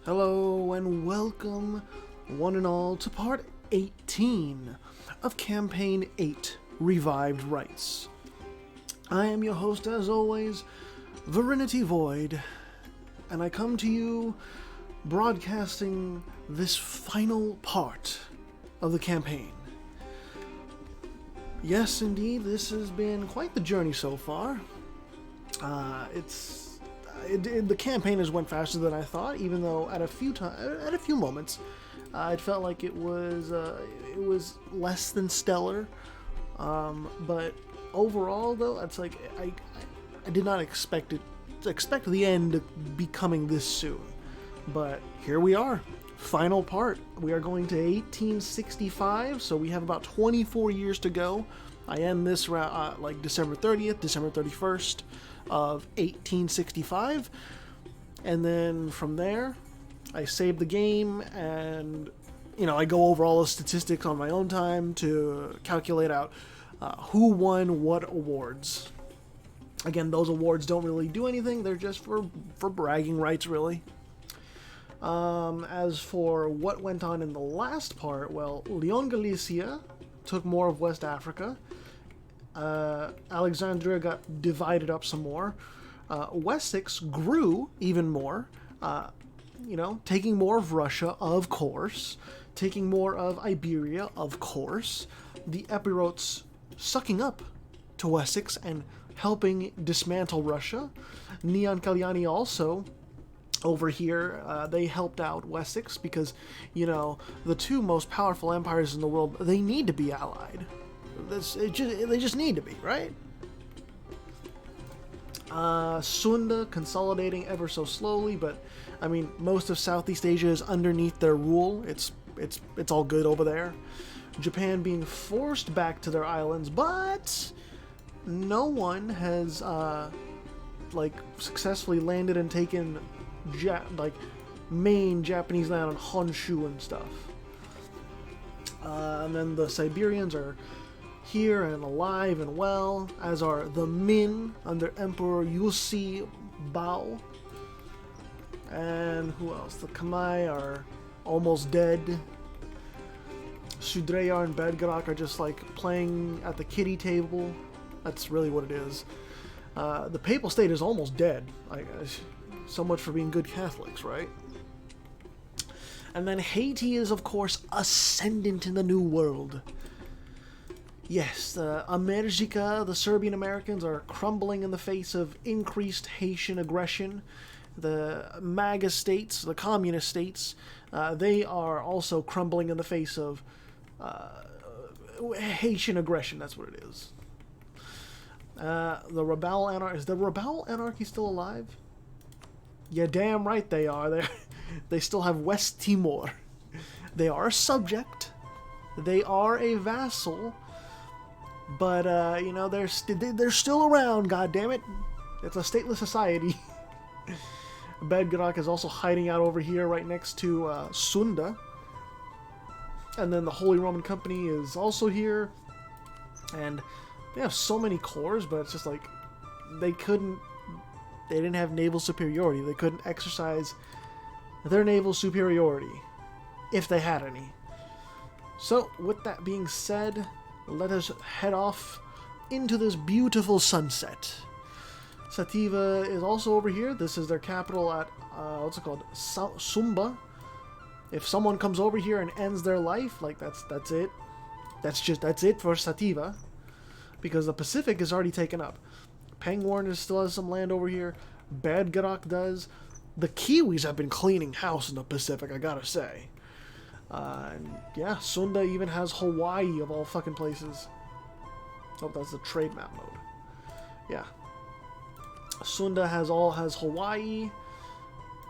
Hello and welcome, one and all, to part 18 of Campaign 8, Revived Rites. I am your host, as always, VIII, and I come to you broadcasting this final part of the campaign. Yes, indeed, this has been quite the journey so far. The campaign has went faster than I thought, even though at a few moments, it felt like it was less than stellar. But overall, though, it's like I did not expect the end to be coming this soon. But here we are, final part. We are going to 1865, so we have about 24 years to go. I end this like December 30th, December 31st. Of 1865, and then from there I save the game and I go over all the statistics on my own time to calculate out who won what awards. Again, those awards don't really do anything, they're just for bragging rights, really. As for what went on in the last part, well, Leon Galicia took more of West Africa. Alexandria got divided up some more. Wessex grew even more, taking more of Russia, of course, taking more of Iberia, of course, the Epirotes sucking up to Wessex and helping dismantle Russia. Neon Kalyani also, over here, they helped out Wessex because, the two most powerful empires in the world, they need to be allied. They just need to be, right? Sunda consolidating ever so slowly, but I mean, most of Southeast Asia is underneath their rule. It's all good over there. Japan being forced back to their islands, but no one has successfully landed and taken main Japanese land on Honshu and stuff. And then the Siberians are here and alive and well, as are the Min under Emperor Yusi Bao. And who else? The Khmer are almost dead. Sudreyar and Bedgarak are just playing at the kiddie table. That's really what it is. The Papal State is almost dead. So much for being good Catholics, right? And then Haiti is, of course, ascendant in the New World. Yes, America, the Serbian Americans, are crumbling in the face of increased Haitian aggression. The MAGA states, the communist states, they are also crumbling in the face of Haitian aggression. That's what it is. The Rebel Anarchy, is the Rebel Anarchy still alive? Yeah, damn right they are. They still have West Timor. They are a subject. They are a vassal. But, they're still around, goddammit. It's a stateless society. Bedgarak is also hiding out over here right next to Sunda. And then the Holy Roman Company is also here. And they have so many cores, but it's just they didn't have naval superiority. They couldn't exercise their naval superiority, if they had any. So, with that being said, let us head off into this beautiful sunset. Sativa is also over here. This is their capital at, Sumba. If someone comes over here and ends their life, that's it. That's it for Sativa. Because the Pacific is already taken up. Pangwarn still has some land over here. Badgarak does. The Kiwis have been cleaning house in the Pacific, I gotta say. And yeah, Sunda even has Hawaii of all fucking places. Oh, that's the trade map mode. Yeah. Sunda has Hawaii.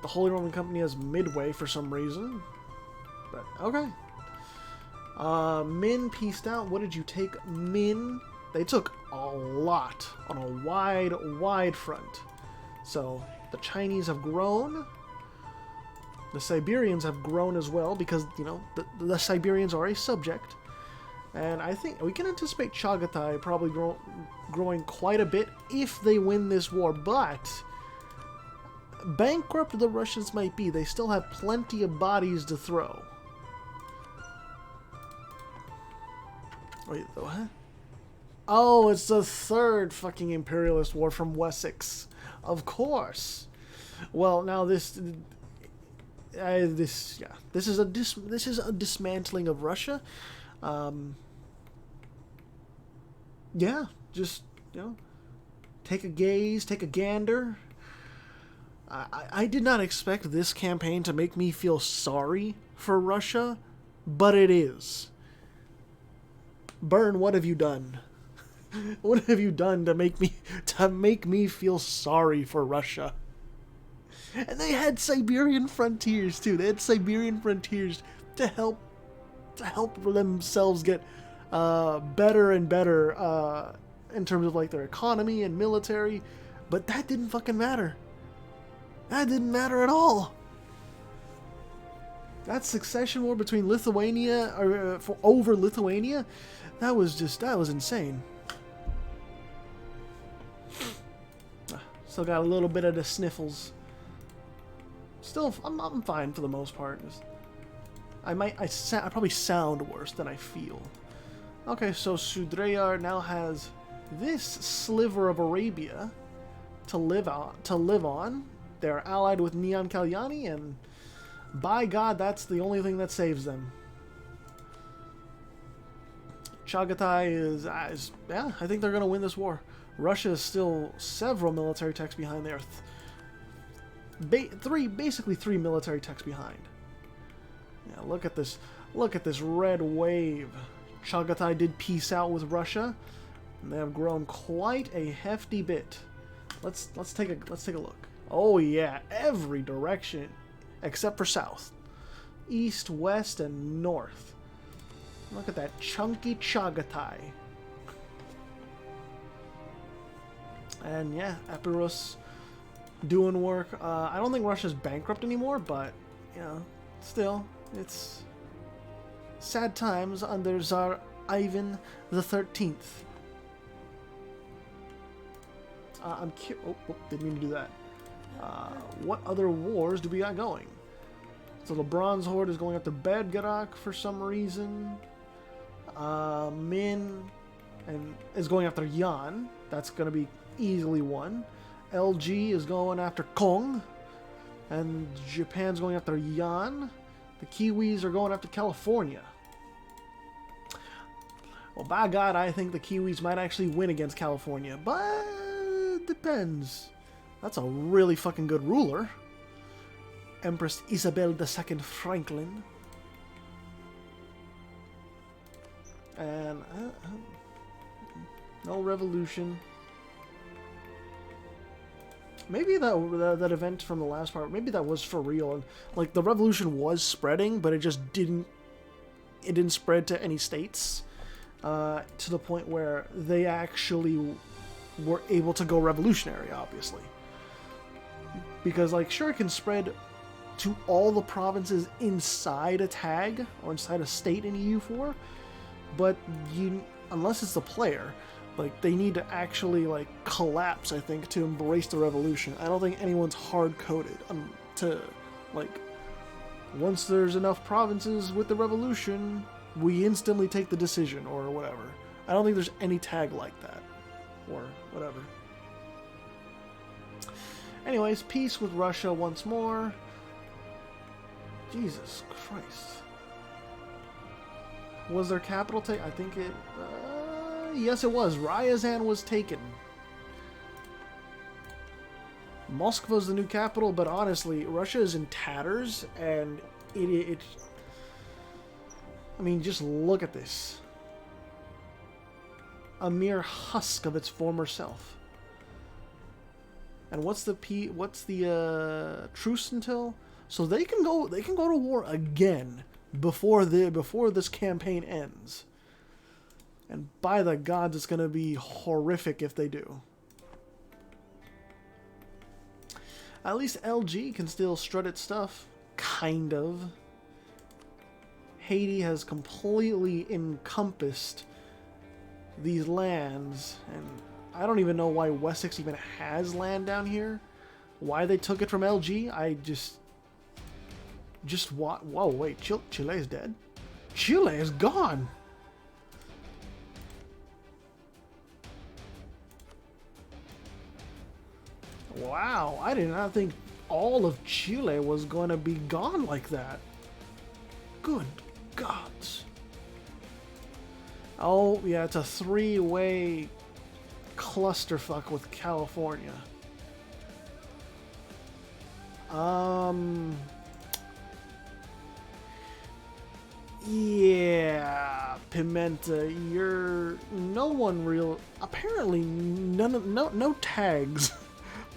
The Holy Roman Company has Midway for some reason. But, okay. Min pieced out. What did you take, Min? They took a lot on a wide front. So, the Chinese have grown. The Siberians have grown as well because, the Siberians are a subject. And I think we can anticipate Chagatai probably growing quite a bit if they win this war. But bankrupt the Russians might be, they still have plenty of bodies to throw. Wait, what? Oh, it's the third fucking imperialist war from Wessex. Of course. Well, now this is a dismantling of Russia. Yeah, just, you know, take a gaze, take a gander. I did not expect this campaign to make me feel sorry for Russia, but it is. Burn, what have you done? What have you done to make me feel sorry for Russia? And they had Siberian frontiers too. They had Siberian frontiers to help themselves get better and better in terms of like their economy and military, but that didn't fucking matter. That didn't matter at all. That succession war between Lithuania over Lithuania, that was insane. Still got a little bit of the sniffles. Still, I'm fine for the most part. I probably sound worse than I feel. Okay, so Sudreyar now has this sliver of Arabia to live on. They're allied with Neon Kalyani, and by God, that's the only thing that saves them. Chagatai is yeah, I think they're gonna win this war. Russia is still several military techs behind there. Basically three military techs behind. Yeah, look at this red wave. Chagatai did peace out with Russia, and they have grown quite a hefty bit. Let's take a look. Oh yeah, every direction except for south, east, west, and north. Look at that chunky Chagatai. And yeah, Epirus doing work. I don't think Russia's bankrupt anymore, but you know, still, it's sad times under Tsar Ivan the 13th. I'm curious. Oh, didn't mean to do that. What other wars do we got going? So the Bronze Horde is going after Bedgarak for some reason. Min is going after Yan. That's going to be easily won. LG is going after Kong. And Japan's going after Yan. The Kiwis are going after California. Well, by God, I think the Kiwis might actually win against California. But it depends. That's a really fucking good ruler. Empress Isabel II Franklin. And no revolution. Maybe that event from the last part, maybe that was for real. And like the revolution was spreading, but it just didn't spread to any states to the point where they actually were able to go revolutionary, obviously. Because, like, sure, it can spread to all the provinces inside a tag or inside a state in EU4, but unless it's the player, like, they need to actually, like, collapse, I think, to embrace the revolution. I don't think anyone's hard-coded to, like, once there's enough provinces with the revolution, we instantly take the decision, or whatever. I don't think there's any tag like that, or whatever. Anyways, peace with Russia once more. Jesus Christ. Was their capital taken? I think it... yes, it was. Ryazan was taken. Moskva's the new capital, but honestly, Russia is in tatters, and it I mean, just look at this. A mere husk of its former self. And what's the truce until? So they can go to war again before this campaign ends. And by the gods, it's gonna be horrific if they do. At least LG can still strut its stuff, kind of. Haiti has completely encompassed these lands, and I don't even know why Wessex even has land down here. Why they took it from LG, I just what? Whoa, wait, Chile is dead. Chile is gone. Wow, I did not think all of Chile was going to be gone like that. Good gods. Oh, yeah, it's a three-way clusterfuck with California. Yeah, Pimenta, you're no one real. Apparently, no tags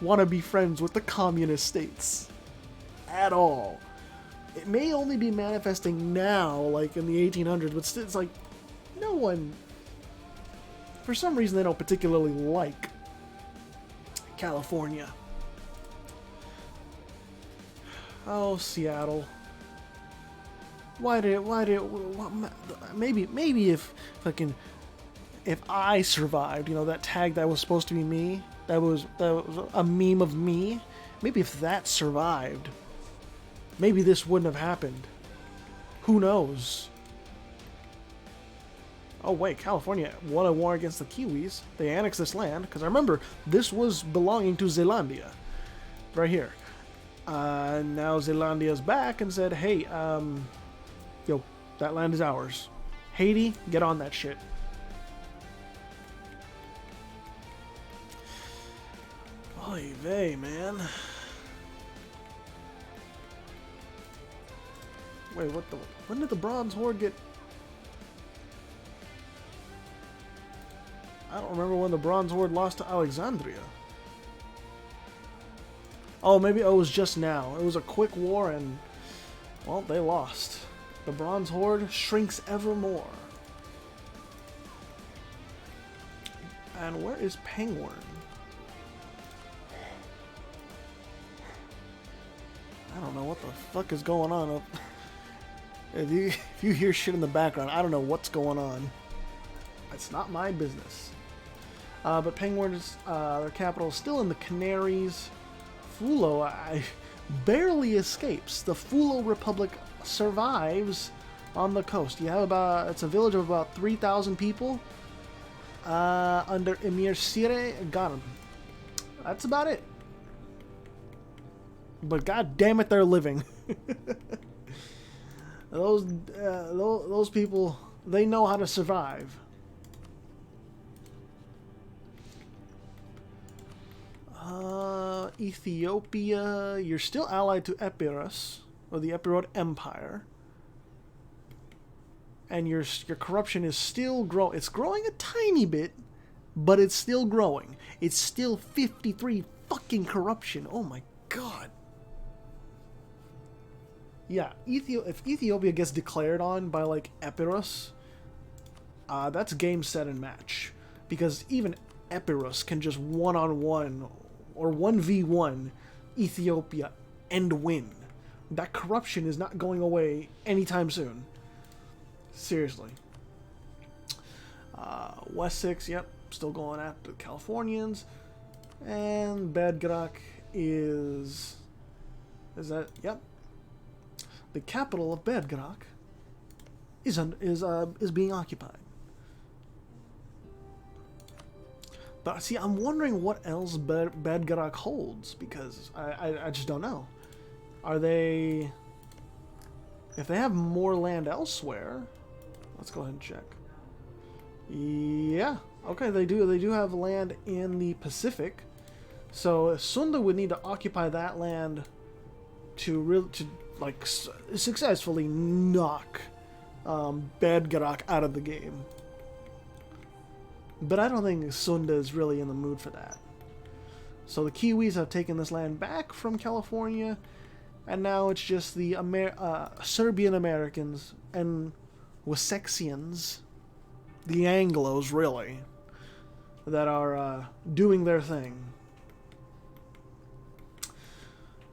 want to be friends with the communist states at all. It may only be manifesting now, like in the 1800s, but still, it's like no one. For some reason, they don't particularly like California. Oh, Seattle. Maybe if I survived, you know, that tag that was supposed to be me, that was a meme of me, maybe if that survived, maybe this wouldn't have happened. Who knows? Oh wait, California won a war against the Kiwis. They annexed this land, because I remember this was belonging to Zealandia. Right here. Now Zealandia's back and said, hey, yo, that land is ours. Haiti, get on that shit. Oy vey, man. Wait, what the... When did the Bronze Horde get... I don't remember when the Bronze Horde lost to Alexandria. Oh, maybe it was just now. It was a quick war and... Well, they lost. The Bronze Horde shrinks ever more. And where is Penguin? I don't know what the fuck is going on. If you hear shit in the background, I don't know what's going on. It's not my business. But Penguin's their capital is still in the Canaries. Fulo barely escapes. The Fulo Republic survives on the coast. You have it's a village of about 3,000 people under Emir Sire Ghanem. That's about it. But god damn it, they're living. Those people, they know how to survive. Ethiopia, you're still allied to Epirus, or the Epirot Empire. And your corruption is still growing. It's growing a tiny bit, but it's still growing. It's still 53 fucking corruption. Oh my god. Yeah, if Ethiopia gets declared on by, like, Epirus, that's game, set, and match. Because even Epirus can just one-on-one or 1v1 Ethiopia and win. That corruption is not going away anytime soon. Seriously. Wessex, yep, still going after the Californians. And Bedgrak is that, yep. The capital of Bedgrak is being occupied. But see, I'm wondering what else Bedgrak holds, because I just don't know. Are they... If they have more land elsewhere... Let's go ahead and check. Yeah, okay, they do have land in the Pacific. So Sunda would need to occupy that land to successfully knock Bedgrak out of the game. But I don't think Sunda is really in the mood for that. So the Kiwis have taken this land back from California, and now it's just the Serbian Americans and Wessexians, the Anglos really, that are doing their thing.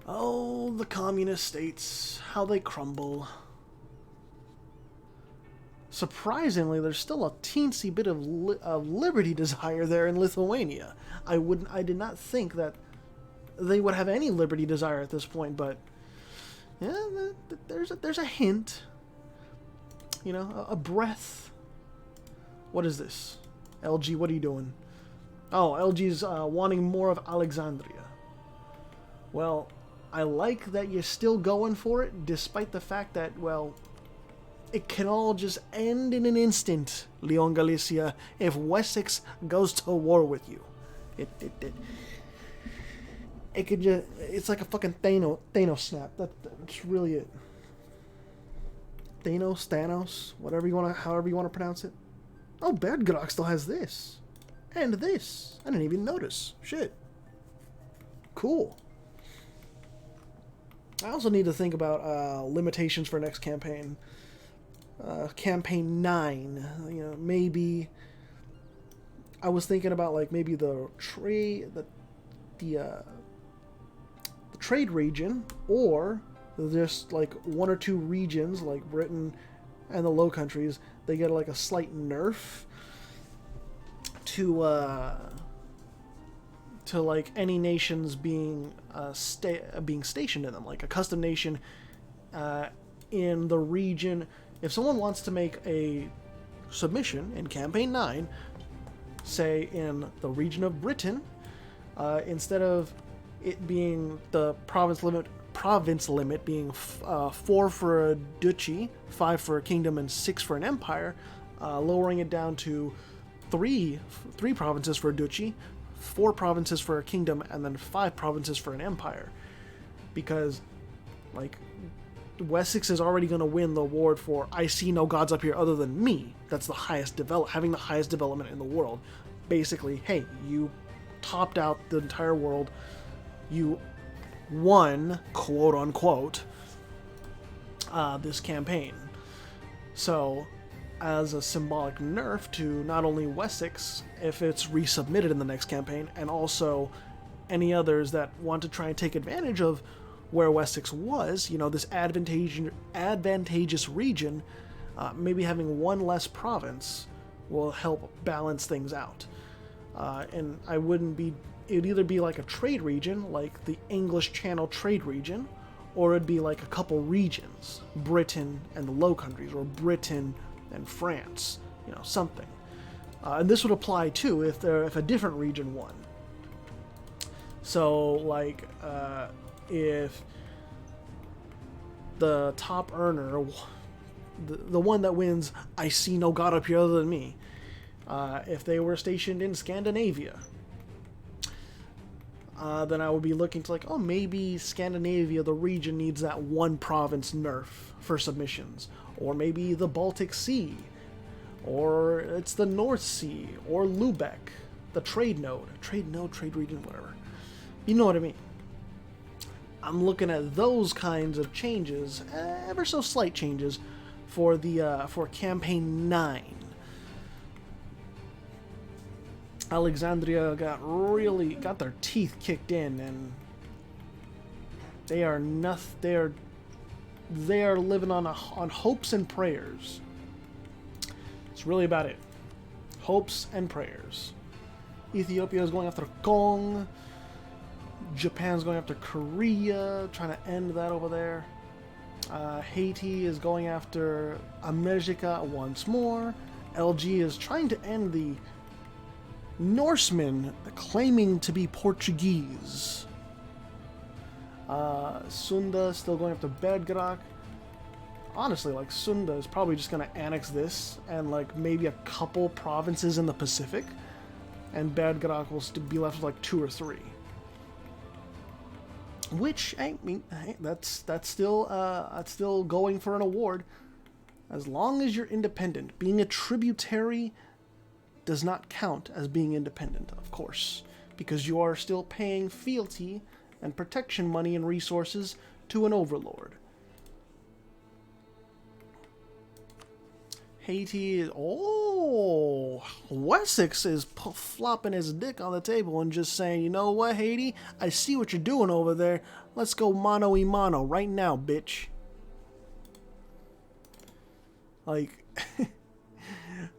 Oh, the communist states, how they crumble. Surprisingly, there's still a teensy bit of liberty desire there in Lithuania. I did not think that they would have any liberty desire at this point, but yeah, there's a hint. You know, a breath. What is this? LG, what are you doing? Oh, LG's wanting more of Alexandria. Well, I like that you're still going for it, despite the fact that, well, it can all just end in an instant, Leon Galicia, if Wessex goes to war with you. It could just, it's like a fucking Thanos snap. That's really it. Thanos, however you want to pronounce it. Oh, Berdgrok still has this. And this. I didn't even notice. Shit. Cool. I also need to think about limitations for next campaign. Campaign 9. You know, maybe I was thinking about like maybe the trade trade region, or just like one or two regions like Britain and the Low Countries, they get like a slight nerf to like any nations being stationed in them, like a custom nation in the region. If someone wants to make a submission in campaign 9, say in the region of Britain, instead of it being the province limit being 4 for a duchy, 5 for a kingdom, and 6 for an empire, lowering it down to three provinces for a duchy, 4 provinces for a kingdom, and then 5 provinces for an empire. Because, like, Wessex is already going to win the award for I see no gods up here other than me. That's the highest having the highest development in the world. Basically, hey, you topped out the entire world. You won, quote unquote, this campaign. So, as a symbolic nerf to not only Wessex, if it's resubmitted in the next campaign, and also any others that want to try and take advantage of where Wessex was, you know, this advantageous region, maybe having one less province will help balance things out. And it'd either be like a trade region, like the English Channel trade region, or it'd be like a couple regions, Britain and the Low Countries, or Britain and France, you know, something. And this would apply too if a different region won. So, like, if the top earner, the one that wins, I see no god up here other than me, if they were stationed in Scandinavia, then I would be looking to like, oh, maybe Scandinavia, the region, needs that one province nerf for submissions. Or maybe the Baltic Sea. Or it's the North Sea. Or Lubeck. The trade region, whatever. You know what I mean. I'm looking at those kinds of changes, ever so slight changes, for campaign 9. Alexandria got their teeth kicked in, and they are living on hopes and prayers. It's really about it. Hopes and prayers. Ethiopia is going after Kong. Japan's going after Korea, trying to end that over there. Haiti is going after America once more. LG is trying to end the Norsemen claiming to be Portuguese. Sunda still going after Berdgrok. Honestly, like, Sunda is probably just going to annex this and, like, maybe a couple provinces in the Pacific. And Berdgrok will be left with, like, 2 or 3. Which, I mean, that's still going for an award. As long as you're independent. Being a tributary does not count as being independent, of course, because you are still paying fealty and protection money and resources to an overlord. Haiti is... Oh! Wessex is flopping his dick on the table and just saying, you know what, Haiti? I see what you're doing over there. Let's go mano a mano right now, bitch. Like...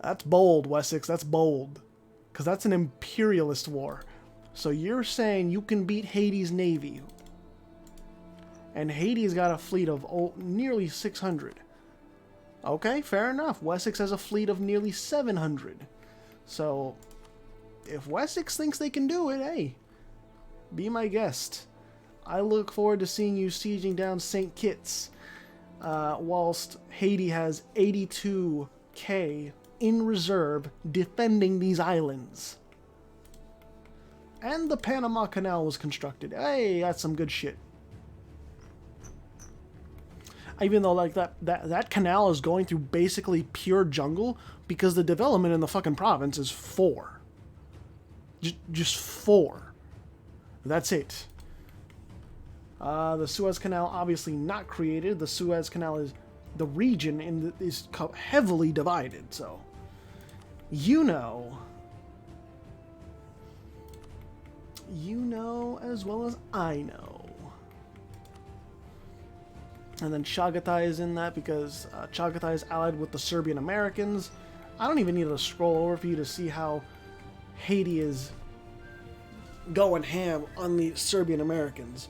That's bold, Wessex. That's bold. Because that's an imperialist war. So you're saying you can beat Haiti's navy. And Haiti's got a fleet of nearly 600. Okay, fair enough. Wessex has a fleet of nearly 700. So, if Wessex thinks they can do it, hey, be my guest. I look forward to seeing you sieging down St. Kitts, whilst Haiti has 82k in reserve defending these islands. And the Panama Canal was constructed. Hey, that's some good shit. Even though like that canal is going through basically pure jungle because the development in the fucking province is 4. Just 4. That's it. The Suez Canal obviously not created. The Suez Canal is the region is heavily divided. So you know as well as I know. And then Chagatai is in that because Chagatai is allied with the Serbian Americans. I don't even need to scroll over for you to see how Haiti is going ham on the Serbian Americans.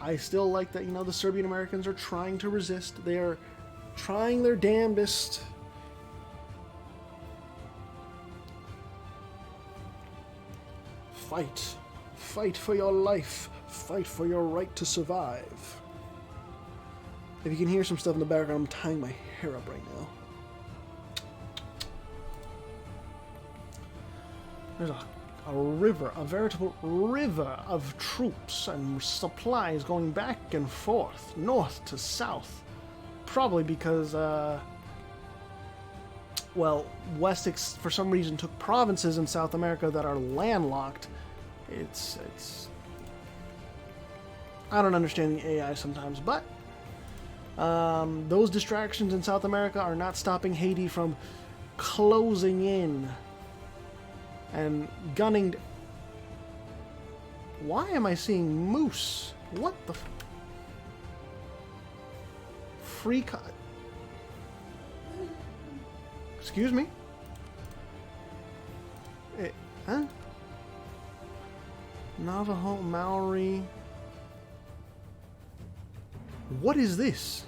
I still like that, the Serbian Americans are trying to resist. They are trying their damnedest. Fight. Fight for your life. Fight for your right to survive. If you can hear some stuff in the background, I'm tying my hair up right now. There's a river, a veritable river of troops and supplies going back and forth, north to south. Probably because, Wessex, for some reason, took provinces in South America that are landlocked. It's I don't understand the AI sometimes, but those distractions in South America are not stopping Haiti from closing in and gunning. Why am I seeing moose? What the free excuse me? Huh? Navajo, Maori. What is this?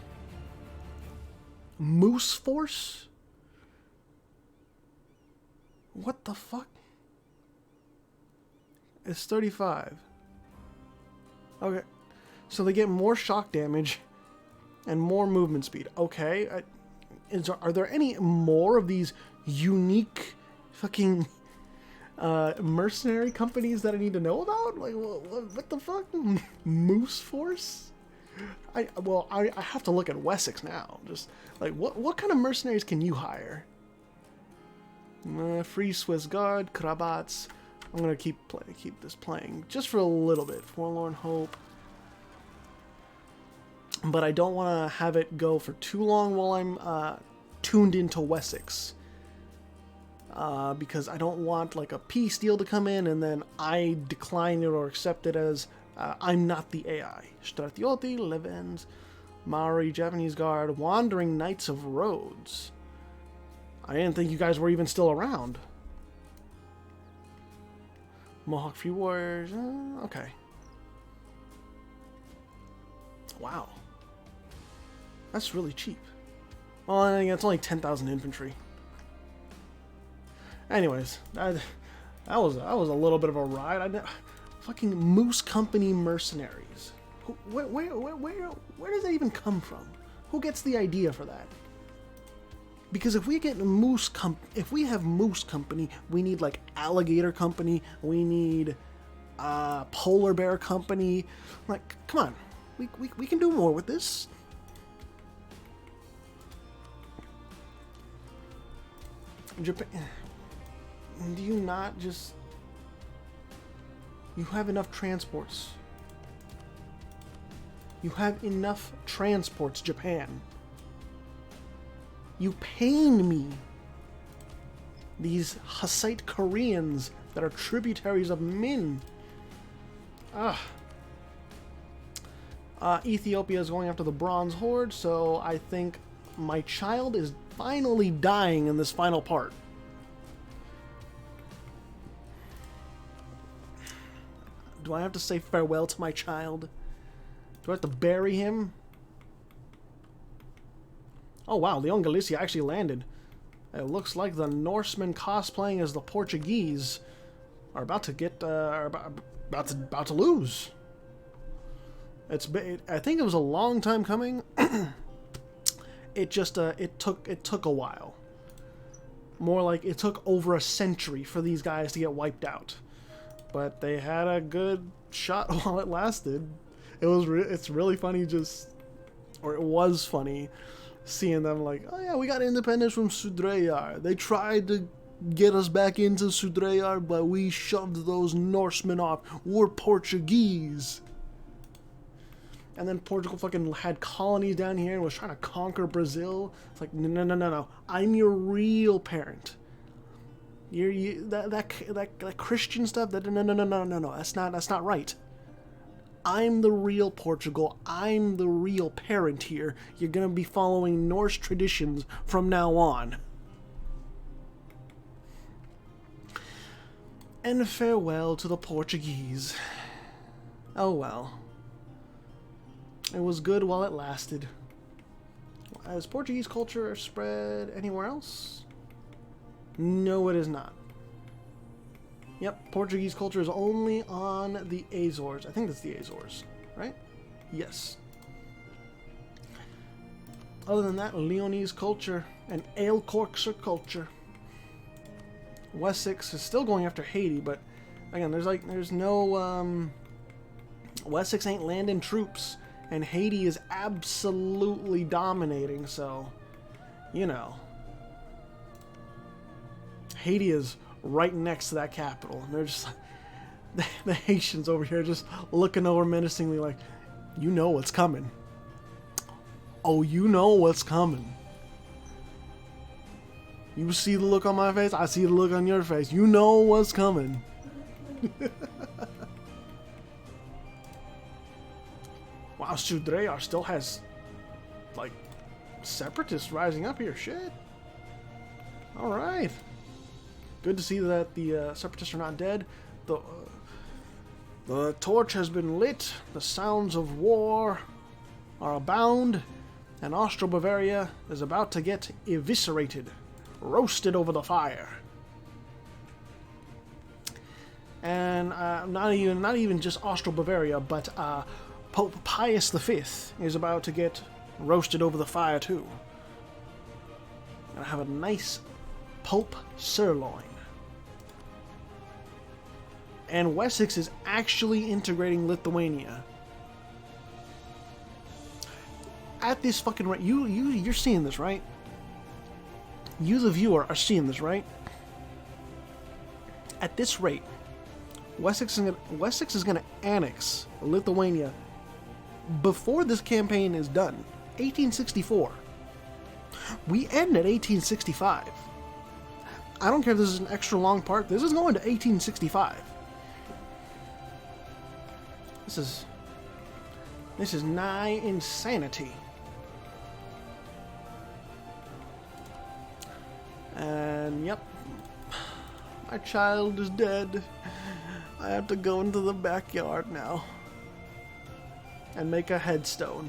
Moose Force? What the fuck? It's 35. Okay. So they get more shock damage and more movement speed. Okay. Are there any more of these unique fucking mercenary companies that I need to know about? Like, what the fuck? Moose Force? I have to look at Wessex now. Just like what kind of mercenaries can you hire? Free Swiss Guard, Krabats. I'm gonna keep this playing just for a little bit. Forlorn Hope, but I don't want to have it go for too long while I'm tuned into Wessex. Because I don't want like a peace deal to come in and then I decline it or accept it as I'm not the AI. Stratioti, Levens, Maori, Japanese Guard, Wandering Knights of Rhodes. I didn't think you guys were even still around. Mohawk Free Warriors, okay. Wow. That's really cheap. Well, I think it's only 10,000 infantry. Anyways, that was a little bit of a ride. Fucking Moose Company mercenaries. Where does that even come from? Who gets the idea for that? Because if we have Moose Company, we need like Alligator Company, we need Polar Bear Company. Like, come on, we can do more with this. Japan, do you not just? You have enough transports. You have enough transports, Japan. You pain me. These Hussite Koreans that are tributaries of Min. Ethiopia is going after the Bronze Horde, so I think my child is finally dying in this final part. Do I have to say farewell to my child? Do I have to bury him? Oh wow, Leon Galicia actually landed. It looks like the Norsemen cosplaying as the Portuguese are about to get about to lose. I think it was a long time coming. It took a while. More like it took over a century for these guys to get wiped out. But they had a good shot while it lasted. It's really funny it was funny seeing them like, oh yeah, we got independence from Sudreyar. They tried to get us back into Sudreyar, but we shoved those Norsemen off. We're Portuguese. And then Portugal fucking had colonies down here and was trying to conquer Brazil. It's like, no. I'm your real parent. That Christian stuff. No. That's not right. I'm the real Portugal. I'm the real parent here. You're gonna be following Norse traditions from now on. And farewell to the Portuguese. Oh well. It was good while it lasted. Has Portuguese culture spread anywhere else? No, it is not. Yep, Portuguese culture is only on the Azores. I think that's the Azores, right? Yes. Other than that, Leonese culture and Ale Corkser culture. Wessex is still going after Haiti, but again, there's no Wessex ain't landing troops. And Haiti is absolutely dominating, so, you know. Haiti is right next to that capital. And they're just, the Haitians over here just looking over menacingly like, you know what's coming. Oh, you know what's coming. You see the look on my face? I see the look on your face. You know what's coming. Wow, Sudreyar still has, like, separatists rising up here. Shit. Alright. Good to see that the separatists are not dead. The torch has been lit. The sounds of war are abound. And Austro-Bavaria is about to get eviscerated. Roasted over the fire. And not even just Austro-Bavaria, but Pope Pius V is about to get roasted over the fire too. Gonna have a nice Pope sirloin. And Wessex is actually integrating Lithuania. At this fucking rate, you're seeing this, right? You, the viewer, are seeing this, right? At this rate, Wessex is gonna annex Lithuania before this campaign is done. 1864. We end at 1865. I don't care if this is an extra long part. This is going to 1865. This is nigh insanity. And yep, my child is dead. I have to go into the backyard now and make a headstone.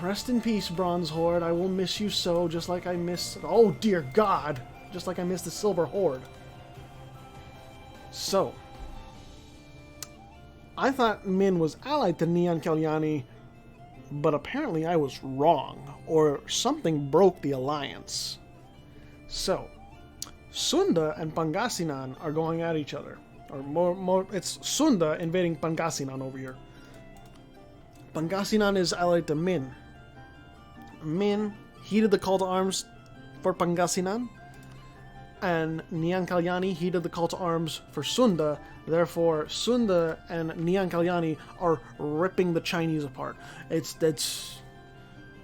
Rest in peace, Bronze Horde. I will miss you so, just like I miss... Oh, dear God! Just like I miss the Silver Horde. So, I thought Min was allied to Neon Kalyani, but apparently I was wrong, or something broke the alliance. So, Sunda and Pangasinan are going at each other. Or more, it's Sunda invading Pangasinan over here. Pangasinan is allied to Min. Min heeded the call to arms for Pangasinan, and Nian Kalyani heeded the call to arms for Sunda. Therefore, Sunda and Nian Kalyani are ripping the Chinese apart. It's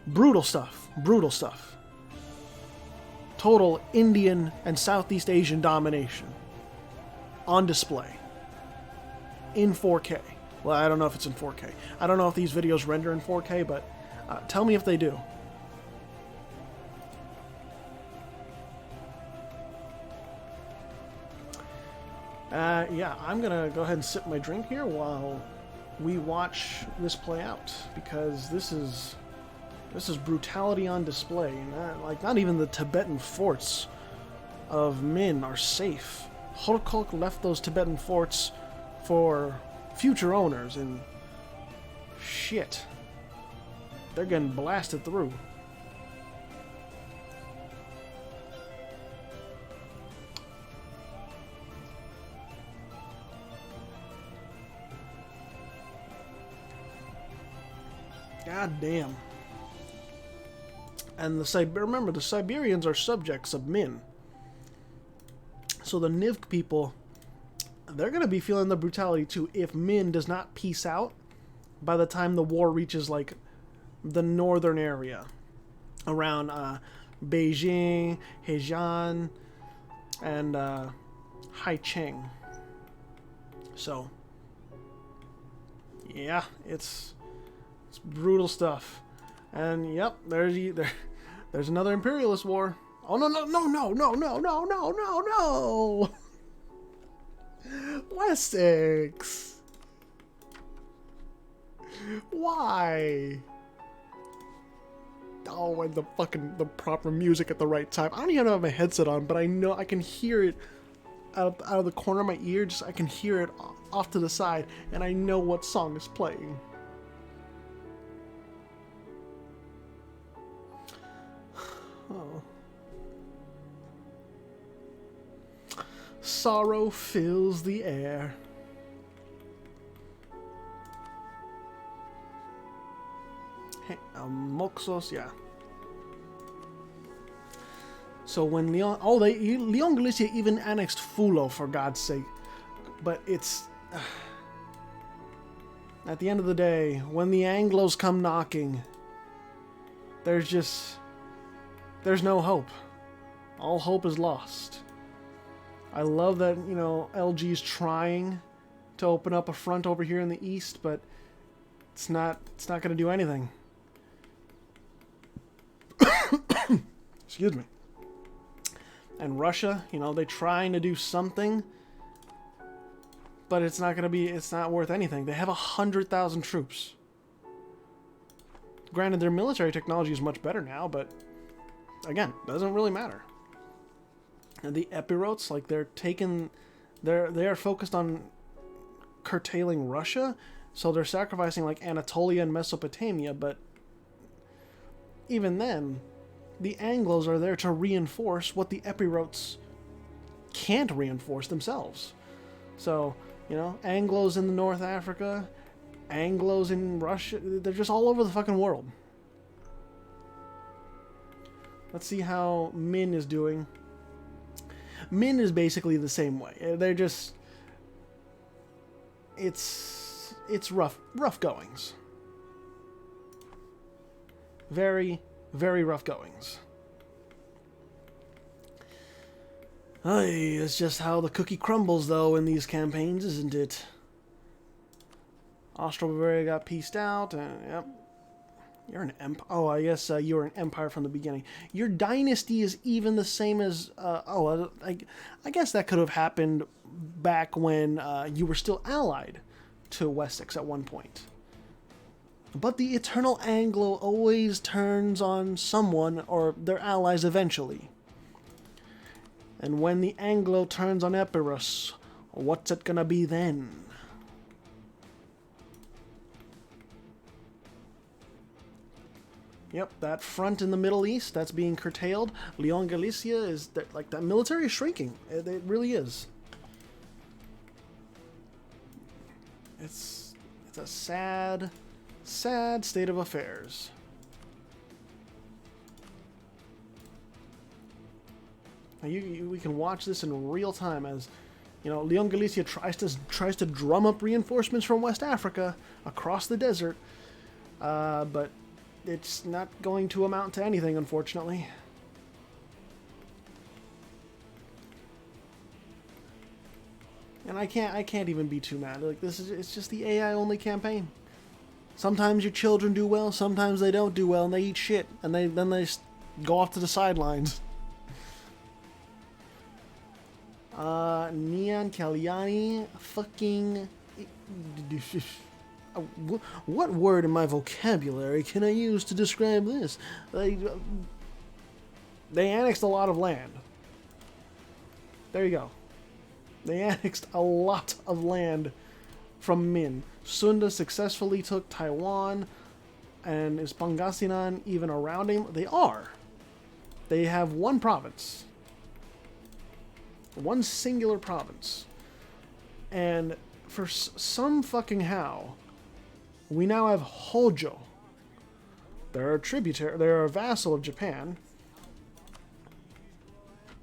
brutal stuff. Brutal stuff. Total Indian and Southeast Asian domination. On display. In 4K. Well, I don't know if it's in 4K. I don't know if these videos render in 4K, but tell me if they do. Yeah, I'm gonna go ahead and sip my drink here while we watch this play out, because this is brutality on display. Not even the Tibetan forts of Min are safe. Horkok left those Tibetan forts for future owners, and shit, they're getting blasted through. God damn. And remember, the Siberians are subjects of Min. So the Nivk people, they're going to be feeling the brutality too if Min does not peace out by the time the war reaches, like, the northern area around Beijing, Hejian, and Haicheng. So, yeah, it's brutal stuff. And yep, there's another imperialist war. Oh no no no no no no no no no no! Wessex! Why? Oh, and the proper music at the right time. I don't even have my headset on, but I know I can hear it out of the corner of my ear. Just I can hear it off to the side, and I know what song is playing. Oh. Sorrow fills the air. Hey, Moxos, yeah. So when Leon Galicia even annexed Fulo, for God's sake. But it's at the end of the day, when the Anglos come knocking, there's no hope. All hope is lost. I love that, LG's trying to open up a front over here in the east, but it's not going to do anything. Excuse me. And Russia, they're trying to do something, but it's not worth anything. They have 100,000 troops. Granted, their military technology is much better now, but again, doesn't really matter. And the Epirotes, like, they are focused on curtailing Russia, so they're sacrificing, like, Anatolia and Mesopotamia, but even then, the Anglos are there to reinforce what the Epirotes can't reinforce themselves. So, Anglos in the North Africa, Anglos in Russia, they're just all over the fucking world. Let's see how Min is doing. Min is basically the same way. They're just... It's rough goings. Very, very rough goings. It's just how the cookie crumbles, though, in these campaigns, isn't it? Austro-Bavaria got pieced out, and yep. You're an empire. Oh, I guess you were an empire from the beginning. Your dynasty is even the same as... I guess that could have happened back when you were still allied to Wessex at one point. But the eternal Anglo always turns on someone or their allies eventually. And when the Anglo turns on Epirus, what's it gonna be then? Yep, that front in the Middle East, that's being curtailed. Leon Galicia is, that military is shrinking. It really is. It's a sad, sad state of affairs. Now we can watch this in real time as, Leon Galicia tries to drum up reinforcements from West Africa across the desert, but it's not going to amount to anything, unfortunately. And I can't even be too mad. Like, it's just the AI only campaign. Sometimes your children do well, sometimes they don't do well, and they eat shit, and then they go off to the sidelines. Neon Kalyani, fucking... What word in my vocabulary can I use to describe this? They annexed a lot of land. There you go. They annexed a lot of land from Min. Sunda successfully took Taiwan, and is Pangasinan even around him? They are. They have one province. One singular province. And for some fucking how, we now have Hojo. They're a tributary, they're a vassal of Japan.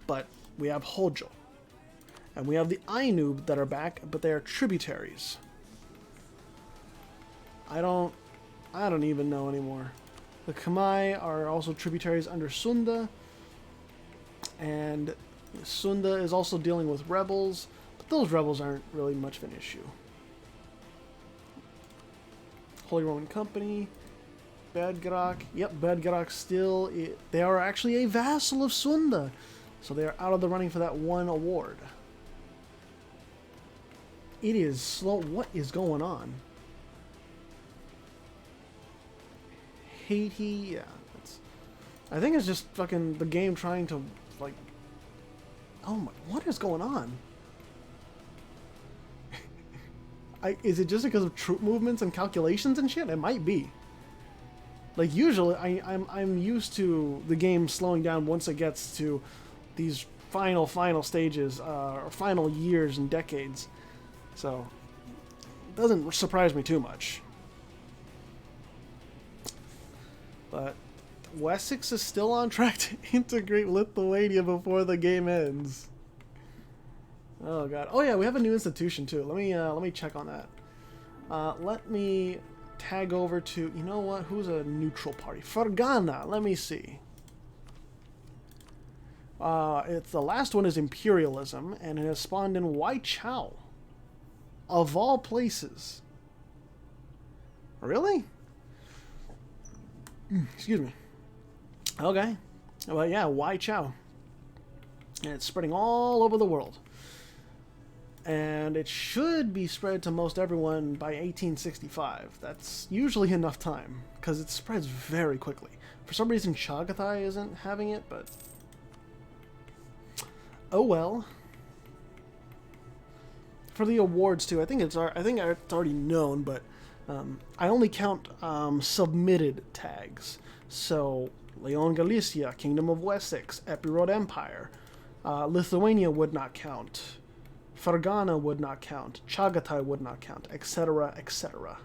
But we have Hojo. And we have the Ainu that are back, but they are tributaries. I don't even know anymore. The Khmer are also tributaries under Sunda. And Sunda is also dealing with rebels, but those rebels aren't really much of an issue. Holy Roman Company, Bedgarak. Yep, Bedgarak still... They are actually a vassal of Sunda. So they are out of the running for that one award. It is slow. What is going on? Haiti, yeah. I think it's just fucking the game trying to, like... Oh my... What is going on? Is it just because of troop movements and calculations and shit? It might be. Like, usually, I'm used to the game slowing down once it gets to these final stages, or final years and decades. So, it doesn't surprise me too much. But Wessex is still on track to integrate Lithuania before the game ends. Oh god. Oh yeah, we have a new institution too. Let me check on that. Let me tag over to, you know what? Who's a neutral party? Fergana. Let me see. It's the last one is imperialism, and it has spawned in Waichao. Of all places. Really? Excuse me. Okay. Well, yeah, Waichao. And it's spreading all over the world. And it should be spread to most everyone by 1865. That's usually enough time, because it spreads very quickly. For some reason, Chagatai isn't having it, but... Oh well. For the awards, too, I think it's already known, but I only count submitted tags. So, Leon Galicia, Kingdom of Wessex, Epirot Empire, Lithuania would not count. Fergana would not count. Chagatai would not count, etc., etc.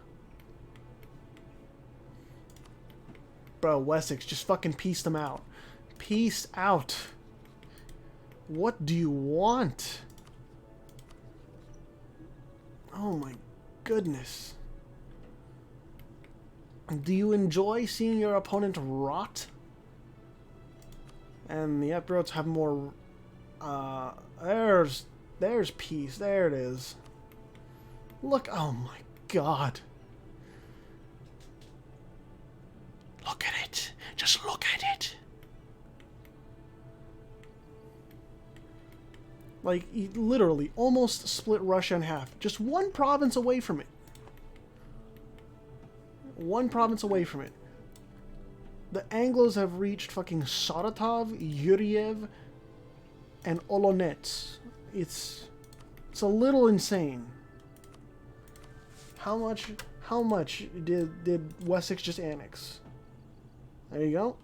Bro, Wessex, just fucking peace them out. Peace out. What do you want? Oh my goodness. Do you enjoy seeing your opponent rot? And the Epirots have more... There's peace. There it is. Look. Oh my god. Look at it. Just look at it. Like, he literally almost split Russia in half. Just one province away from it. One province away from it. The Anglos have reached fucking Saratov, Yuriev, and Olonets. It's a little insane. How much did Wessex just annex? There you go.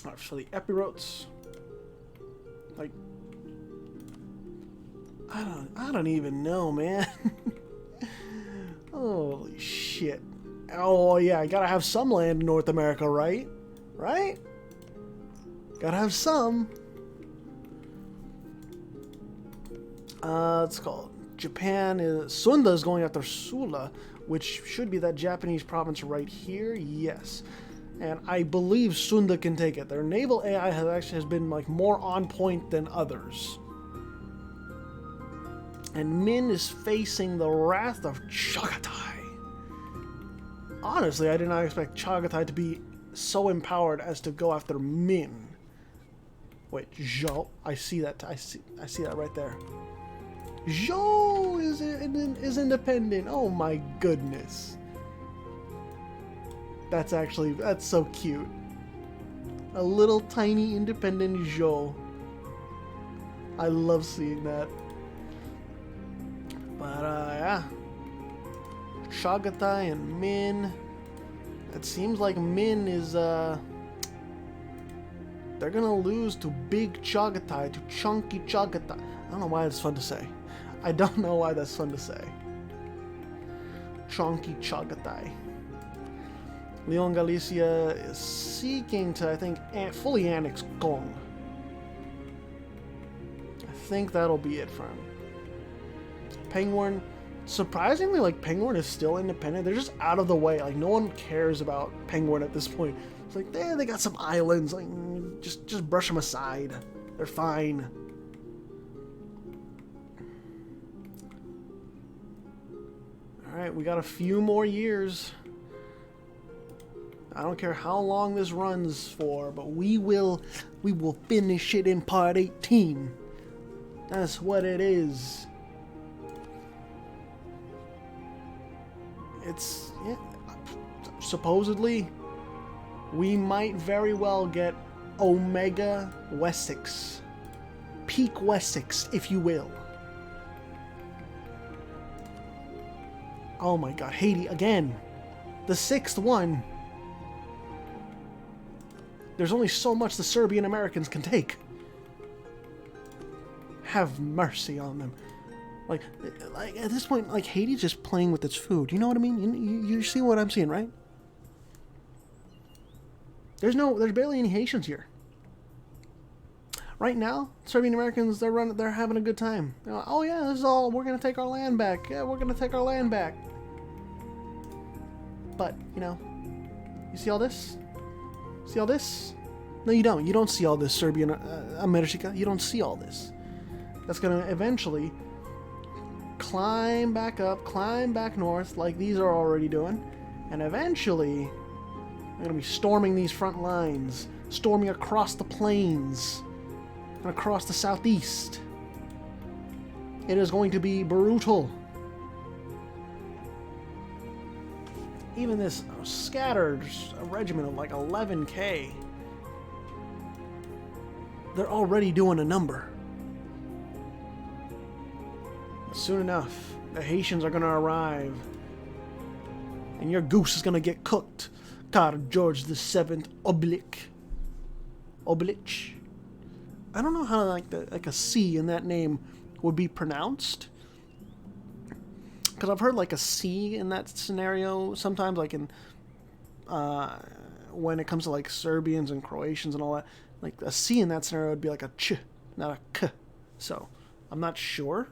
Alright, for the Epirots. Like, I don't even know, man. Holy shit. Oh yeah, I gotta have some land in North America, right? Right? Gotta have some. It's called Japan is Sunda is going after Sula, which should be that Japanese province right here. Yes, and I believe Sunda can take it. Their naval AI has been like more on point than others. And Min is facing the wrath of Chagatai. Honestly, I did not expect Chagatai to be so empowered as to go after Min. Wait, Zhou. I see that. I see that right there. Zhou is independent. Oh my goodness. That's so cute. A little tiny independent Zhou. I love seeing that. But yeah. Chagatai and Min. It seems like Min is they're gonna lose to Big Chagatai, to Chunky Chagatai. I don't know why that's fun to say. I don't know why that's fun to say. Chunky Chagatai. Leon Galicia is seeking to, I think, fully annex Gong. I think that'll be it for him. Pengwern, surprisingly, like, Pengwern is still independent. They're just out of the way. Like, no one cares about Pengwern at this point. It's like, they got some islands. Like, just brush them aside. They're fine. Alright, we got a few more years. I don't care how long this runs for, but we will finish it in part 18. That's what it is. It's, yeah, supposedly, we might very well get Omega Wessex. Peak Wessex, if you will. Oh my god, Haiti again. The 6th one. There's only so much the Serbian Americans can take. Have mercy on them. Like at this point, like, Haiti's just playing with its food. You know what I mean? You see what I'm seeing, right? There's barely any Haitians here. Right now, Serbian Americans, they're having a good time. They're like, oh yeah, this is all, we're gonna take our land back. Yeah, we're gonna take our land back. But, you know, you see all this? See all this? No, you don't. You don't see all this, Serbian America. You don't see all this. That's gonna eventually climb back up, climb back north, like these are already doing, and eventually they're gonna be storming these front lines, storming across the plains and across the southeast. It is going to be brutal. Even this scattered regiment of like 11K, they're already doing a number. Soon enough, the Haitians are gonna arrive, and your goose is gonna get cooked. Car George VII Oblich. I don't know how like a C in that name would be pronounced, because I've heard like a C in that scenario sometimes, like in when it comes to like Serbians and Croatians and all that. Like a C in that scenario would be like a ch, not a k. So I'm not sure.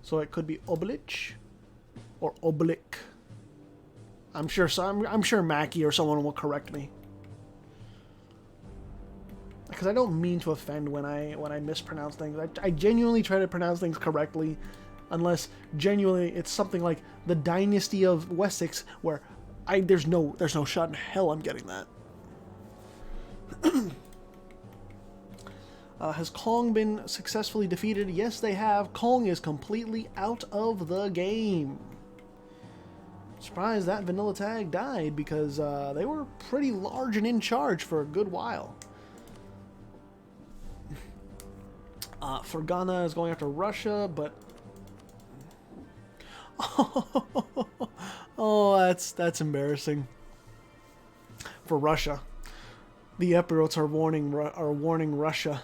So it could be Oblich or Oblik. I'm sure. So I'm sure Mackie or someone will correct me, because I don't mean to offend when I mispronounce things. I genuinely try to pronounce things correctly, unless genuinely it's something like the Dynasty of Wessex, where there's no shot in hell I'm getting that. Has Kong been successfully defeated? Yes, they have. Kong is completely out of the game. Surprised that vanilla tag died, because they were pretty large and in charge for a good while. Fergana is going after Russia, but oh, that's embarrassing for Russia. The Epirotes are warning Russia.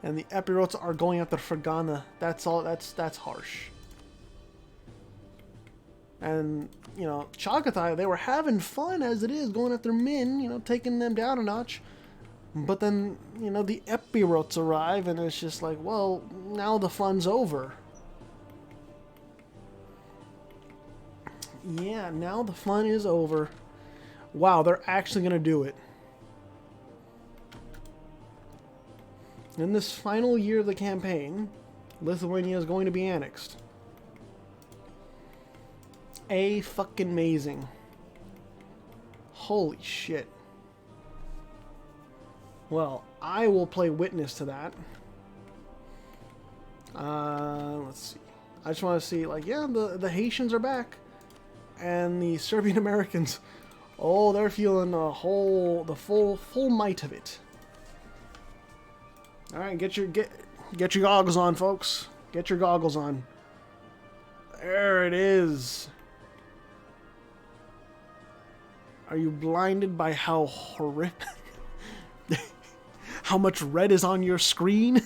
And the Epirotes are going after Fergana. That's all. That's harsh. And, you know, Chagatai, they were having fun as it is, going after Min, you know, taking them down a notch. But then, you know, the Epirotes arrive, and it's just like, well, now the fun's over. Yeah, now the fun is over. Wow, they're actually going to do it. In this final year of the campaign, Lithuania is going to be annexed. Fucking amazing. Holy shit. Well, I will play witness to that. Let's see. I just want to see, like, yeah, the Haitians are back. And the Serbian Americans, oh, they're feeling the full might of it. All right, get your goggles on, folks. Get your goggles on. There it is. Are you blinded by how horrific, how much red is on your screen?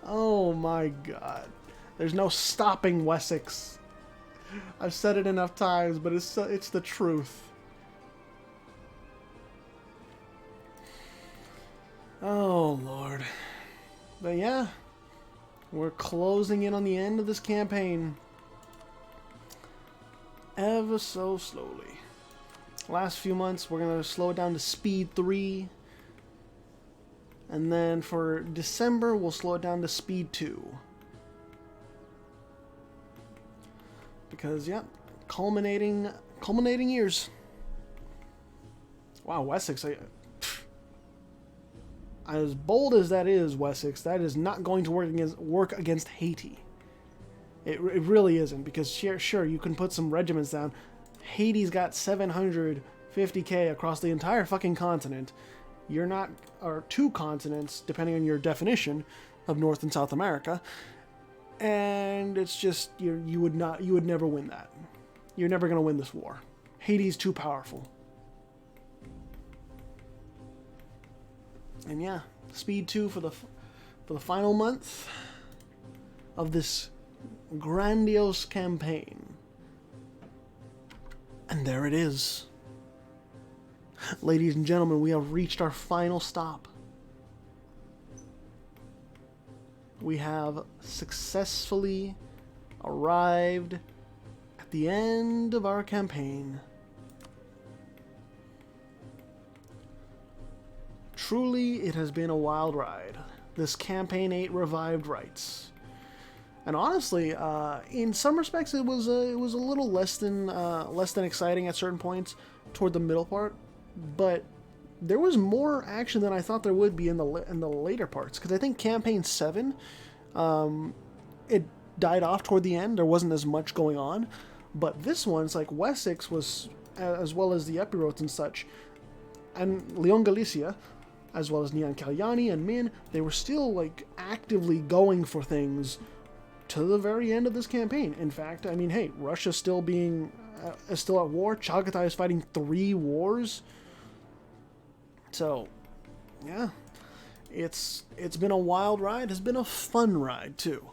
Oh my God. There's no stopping Wessex. I've said it enough times, but it's the truth. Oh, Lord. But yeah, we're closing in on the end of this campaign. Ever so slowly. Last few months, we're going to slow it down to speed 3. And then for December, we'll slow it down to speed 2. Because, yeah, culminating years. Wow, Wessex. As bold as that is, Wessex, that is not going to work against Haiti. It really isn't, because sure, you can put some regiments down. Haiti's got 750k across the entire fucking continent. You're not, or 2 continents, depending on your definition of North and South America. And it's just, you would never win that. You're never going to win this war. Haiti's too powerful. And yeah, speed 2 for the final month of this grandiose campaign. And there it is. Ladies and gentlemen, we have reached our final stop. We have successfully arrived at the end of our campaign. Truly, it has been a wild ride. This campaign 8 revived Rites. And honestly, in some respects, it was a little less than exciting at certain points toward the middle part. But there was more action than I thought there would be in the later parts. Because I think campaign 7, it died off toward the end. There wasn't as much going on. But this one's like Wessex was, as well as the Epirotes and such, and Leon Galicia, as well as Nian Kalyani and Min, they were still like actively going for things to the very end of this campaign. In fact, I mean, hey, Russia's still still at war. Chagatai is fighting 3 wars. So, yeah, it's been a wild ride. It's been a fun ride too.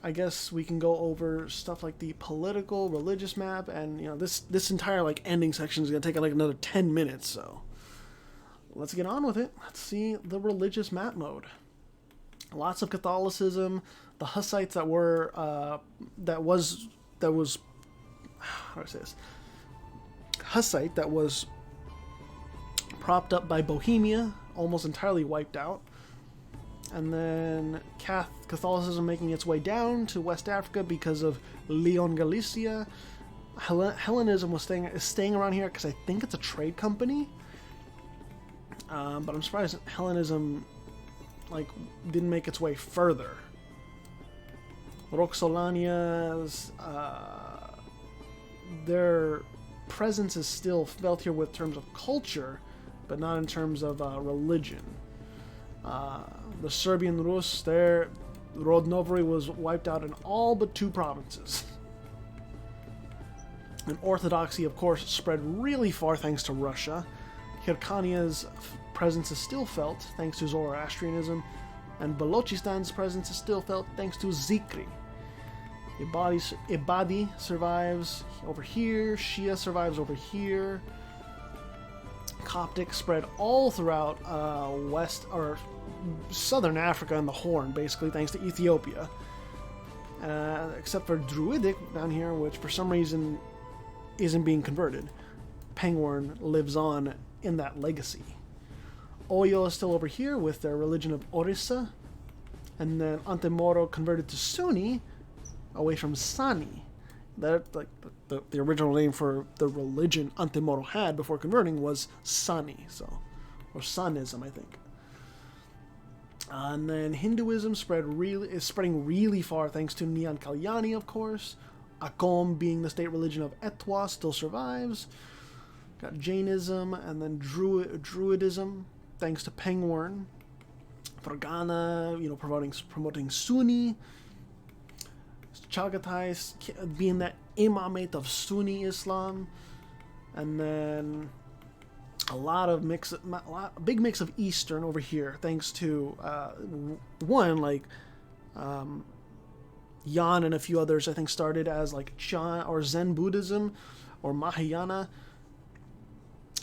I guess we can go over stuff like the political, religious map, and you know this entire like ending section is gonna take like another 10 minutes. So let's get on with it. Let's see the religious map mode. Lots of Catholicism. The Hussites that was how do I say this? Hussite that was propped up by Bohemia, almost entirely wiped out. And then Catholicism making its way down to West Africa because of Leon Galicia. Hellenism is staying around here because I think it's a trade company. But I'm surprised Hellenism didn't make its way further. Roxolania's their presence is still felt here with terms of culture, but not in terms of religion. The Serbian Rus, their Rod Novory was wiped out in all but 2 provinces. And Orthodoxy, of course, spread really far thanks to Russia. Hircania's presence is still felt thanks to Zoroastrianism, and Balochistan's presence is still felt thanks to Zikri. Ibadi survives over here, Shia survives over here. Coptic spread all throughout west or southern Africa and the Horn, basically, thanks to Ethiopia. Except for Druidic down here, which for some reason isn't being converted. Pangorn lives on in that legacy. Oyo is still over here with their religion of Orissa. And then Antemoro converted to Sunni away from Sani That like the original name for the religion Antemoro had before converting was Sani, so or Sanism, I think. And then Hinduism is spreading really far thanks to Nyan Kalyani, of course. Akom, being the state religion of Etwa, still survives. Got Jainism and then Druidism, thanks to Pengwern. Fargana, promoting Sunni. Chagatai being that imamate of Sunni Islam. And then a big mix of Eastern over here, thanks to Yan and a few others, I think, started as like Chan or Zen Buddhism or Mahayana.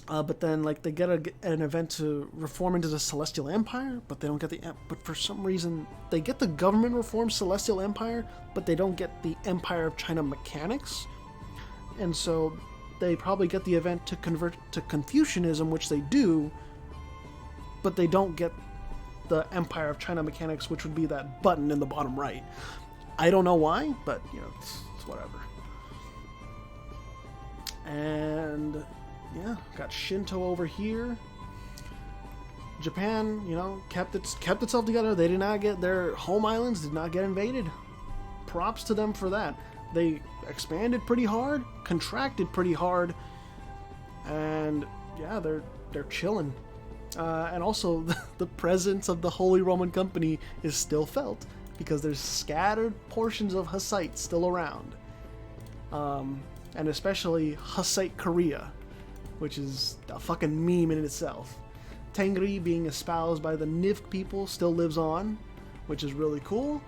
But then, like, they get an event to reform into the Celestial Empire, but they don't get but for some reason, they get the government reform Celestial Empire, but they don't get the Empire of China mechanics. And so they probably get the event to convert to Confucianism, which they do, but they don't get the Empire of China mechanics, which would be that button in the bottom right. I don't know why, but, it's whatever. And yeah, got Shinto over here. Japan, kept itself together. They did not get their home islands did not get invaded. Props to them for that. They expanded pretty hard, contracted pretty hard, and yeah, they're chilling. And also, the presence of the Holy Roman Company is still felt because there's scattered portions of Hussite still around, and especially Hussite Korea, which is a fucking meme in itself. Tengri, being espoused by the Nivk people, still lives on, which is really cool.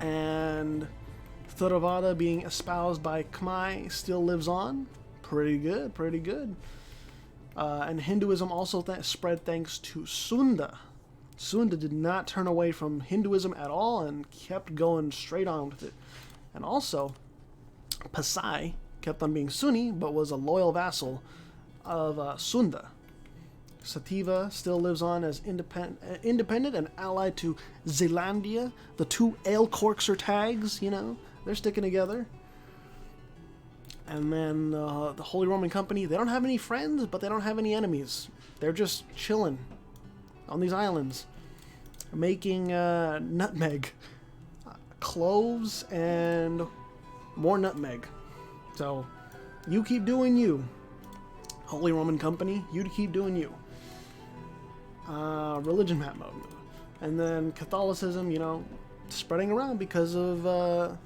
And Theravada, being espoused by Khmer, still lives on. Pretty good, pretty good. And Hinduism also spread thanks to Sunda. Sunda did not turn away from Hinduism at all and kept going straight on with it. And also, Pasai kept on being Sunni, but was a loyal vassal of Sunda. Sativa still lives on as independent and allied to Zealandia. The two ale corkser tags, they're sticking together. And then the Holy Roman Company, they don't have any friends, but they don't have any enemies. They're just chilling on these islands, making nutmeg, cloves, and more nutmeg. So, you keep doing you. Holy Roman Company, you keep doing you. Religion map mode. And then Catholicism, spreading around because of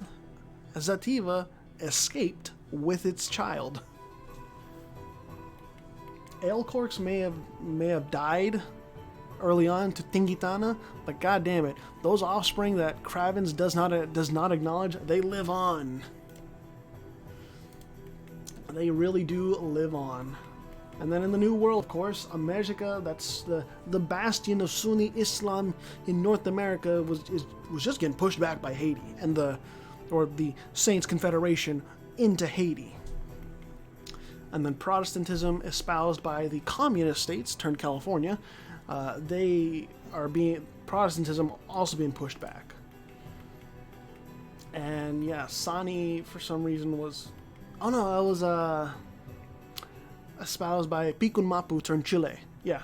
Sativa escaped with its child. Ale corks may have died early on to Tingitana, but god damn it, those offspring that Kravens does not acknowledge, they live on. They really do live on. And then in the New World, of course, America, that's the bastion of Sunni Islam in North America, was just getting pushed back by Haiti and the Saints Confederation into Haiti. And then Protestantism, espoused by the communist states turned California, Protestantism also being pushed back. And yeah, Sani for some reason was, espoused by Pikun Mapu turned Chile. Yeah.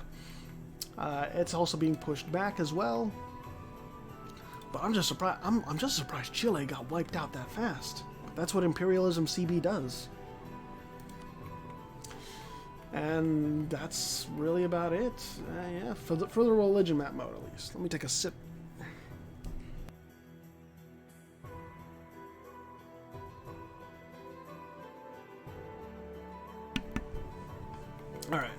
It's also being pushed back as well. But I'm just surprised. I'm just surprised Chile got wiped out that fast. That's what imperialism CB does. And that's really about it. Yeah, for the religion map mode at least. Let me take a sip. Alright.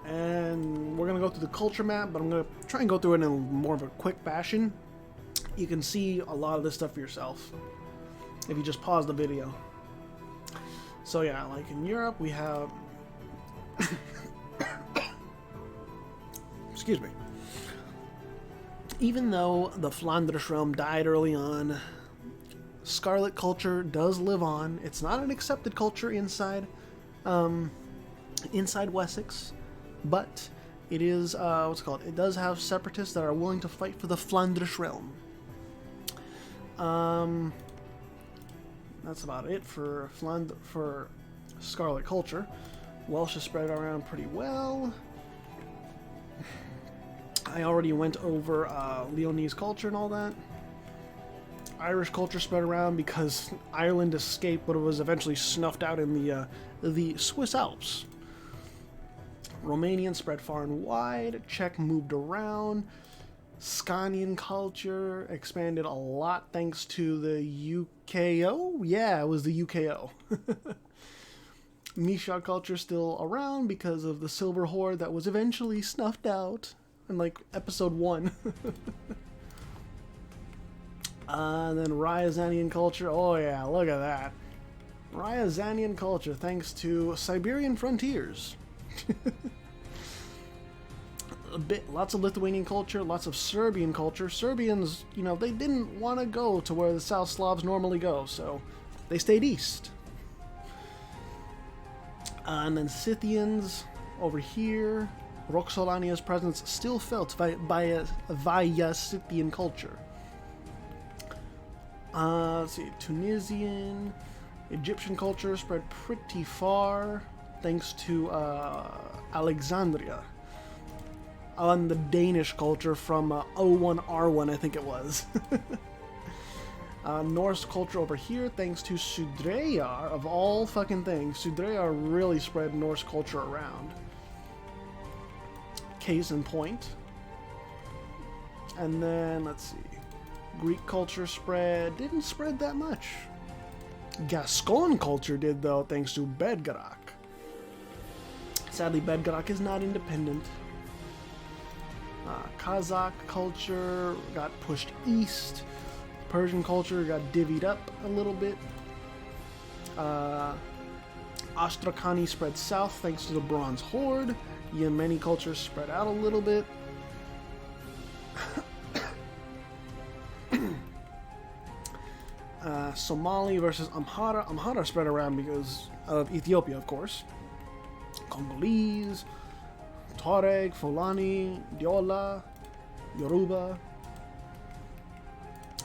And we're going to go through the culture map, but I'm going to try and go through it in more of a quick fashion. You can see a lot of this stuff for yourself if you just pause the video. So yeah, like in Europe, we have... Excuse me. Even though the Flanders realm died early on, Scarlet culture does live on. It's not an accepted culture inside Wessex, but it is, it does have separatists that are willing to fight for the Flanders realm. that's about it for Scarlet culture. Welsh is spread around pretty well. I already went over Leonese culture and all that. Irish culture spread around because Ireland escaped, but it was eventually snuffed out in the Swiss Alps. Romanian spread far and wide. Czech moved around. Scanian culture expanded a lot thanks to the UKO. Yeah, it was the UKO. Misha culture still around because of the Silver Horde that was eventually snuffed out in like episode 1. Then Ryazanian culture. Oh yeah, look at that. Ryazanian culture thanks to Siberian frontiers. Lots of Lithuanian culture, lots of Serbian culture. Serbians, you know, they didn't want to go to where the South Slavs normally go, so they stayed east. And then Scythians over here. Roxolania's presence still felt via Scythian culture. Let's see, Tunisian, Egyptian culture spread pretty far thanks to Alexandria. And the Danish culture from O1R1, I think it was. Norse culture over here thanks to Sudreyar, of all fucking things. Sudreyar really spread Norse culture around. Case in point. And then, let's see. Greek culture didn't spread that much. Gascon culture did, though, thanks to Bedgarak. Sadly, Bedgarak is not independent. Kazakh culture got pushed east. Persian culture got divvied up a little bit. Astrakani spread south thanks to the Bronze Horde. Yemeni culture spread out a little bit. Somali versus Amhara. Amhara spread around because of Ethiopia, of course. Congolese, Tuareg, Fulani, Diola, Yoruba.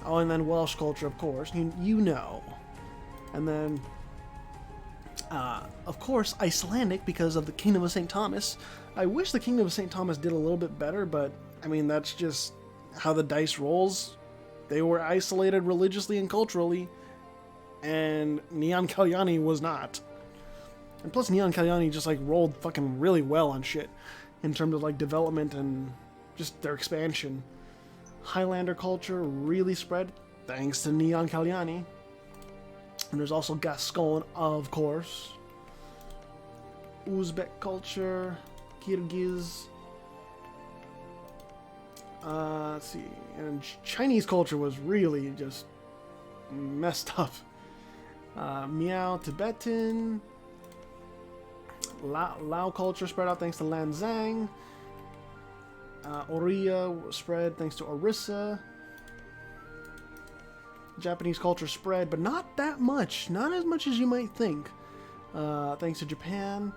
Oh, and then Welsh culture, of course. You know. And then, of course, Icelandic because of the Kingdom of St. Thomas. I wish the Kingdom of St. Thomas did a little bit better, but, I mean, that's just how the dice rolls. They were isolated religiously and culturally, and Neon Kalyani was not. And plus, Neon Kalyani just, like, rolled fucking really well on shit in terms of, like, development and just their expansion. Highlander culture really spread thanks to Neon Kalyani. And there's also Gascon, of course. Uzbek culture, Kyrgyz. Let's see. And Chinese culture was really just messed up. Miao Tibetan. Lao culture spread out thanks to Lanzang. Oriya spread thanks to Orissa. Japanese culture spread, but not that much. Not as much as you might think. Thanks to Japan.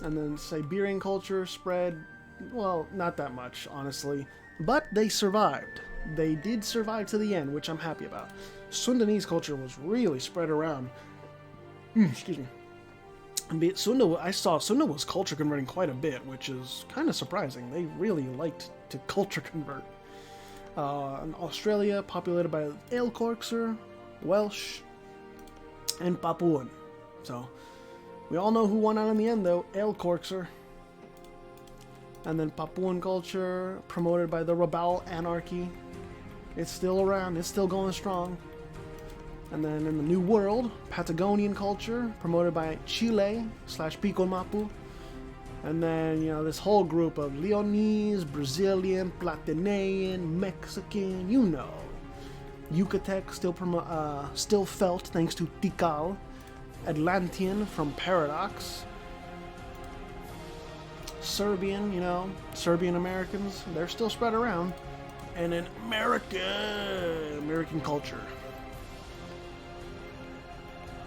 And then Siberian culture spread, well, not that much, honestly. But they survived. They did survive to the end, which I'm happy about. Sundanese culture was really spread around. Excuse me. And I saw Sunda was culture converting quite a bit, which is kind of surprising. They really liked to culture convert. In Australia, populated by Alecorxer, Welsh, and Papuan. So, we all know who won out in the end, though. Alecorxer. And then Papuan culture, promoted by the Rabaul Anarchy. It's still around. It's still going strong. And then in the New World, Patagonian culture, promoted by Chile / Pico Mapu. And then, you know, this whole group of Leonese, Brazilian, Platanean, Mexican, you know. Yucatec still felt thanks to Tikal. Atlantean from Paradox. Serbian, you know, Serbian Americans, they're still spread around. And then American culture.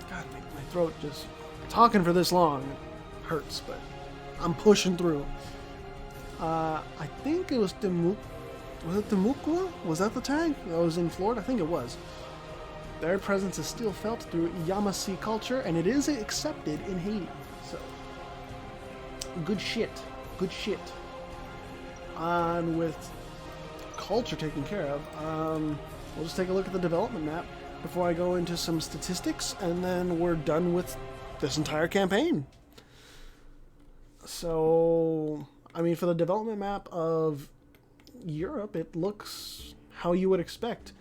God, my throat just, talking for this long hurts, but I'm pushing through. I think it was Was it Temucua? Was that the tag? That was in Florida? I think it was. their presence is still felt through Yamasee culture, and it is accepted in Haiti. So, good shit. Good shit. On with culture taken care of, we'll just take a look at the development map before I go into some statistics, and then we're done with this entire campaign. So, I mean, for the development map of Europe, it looks how you would expect.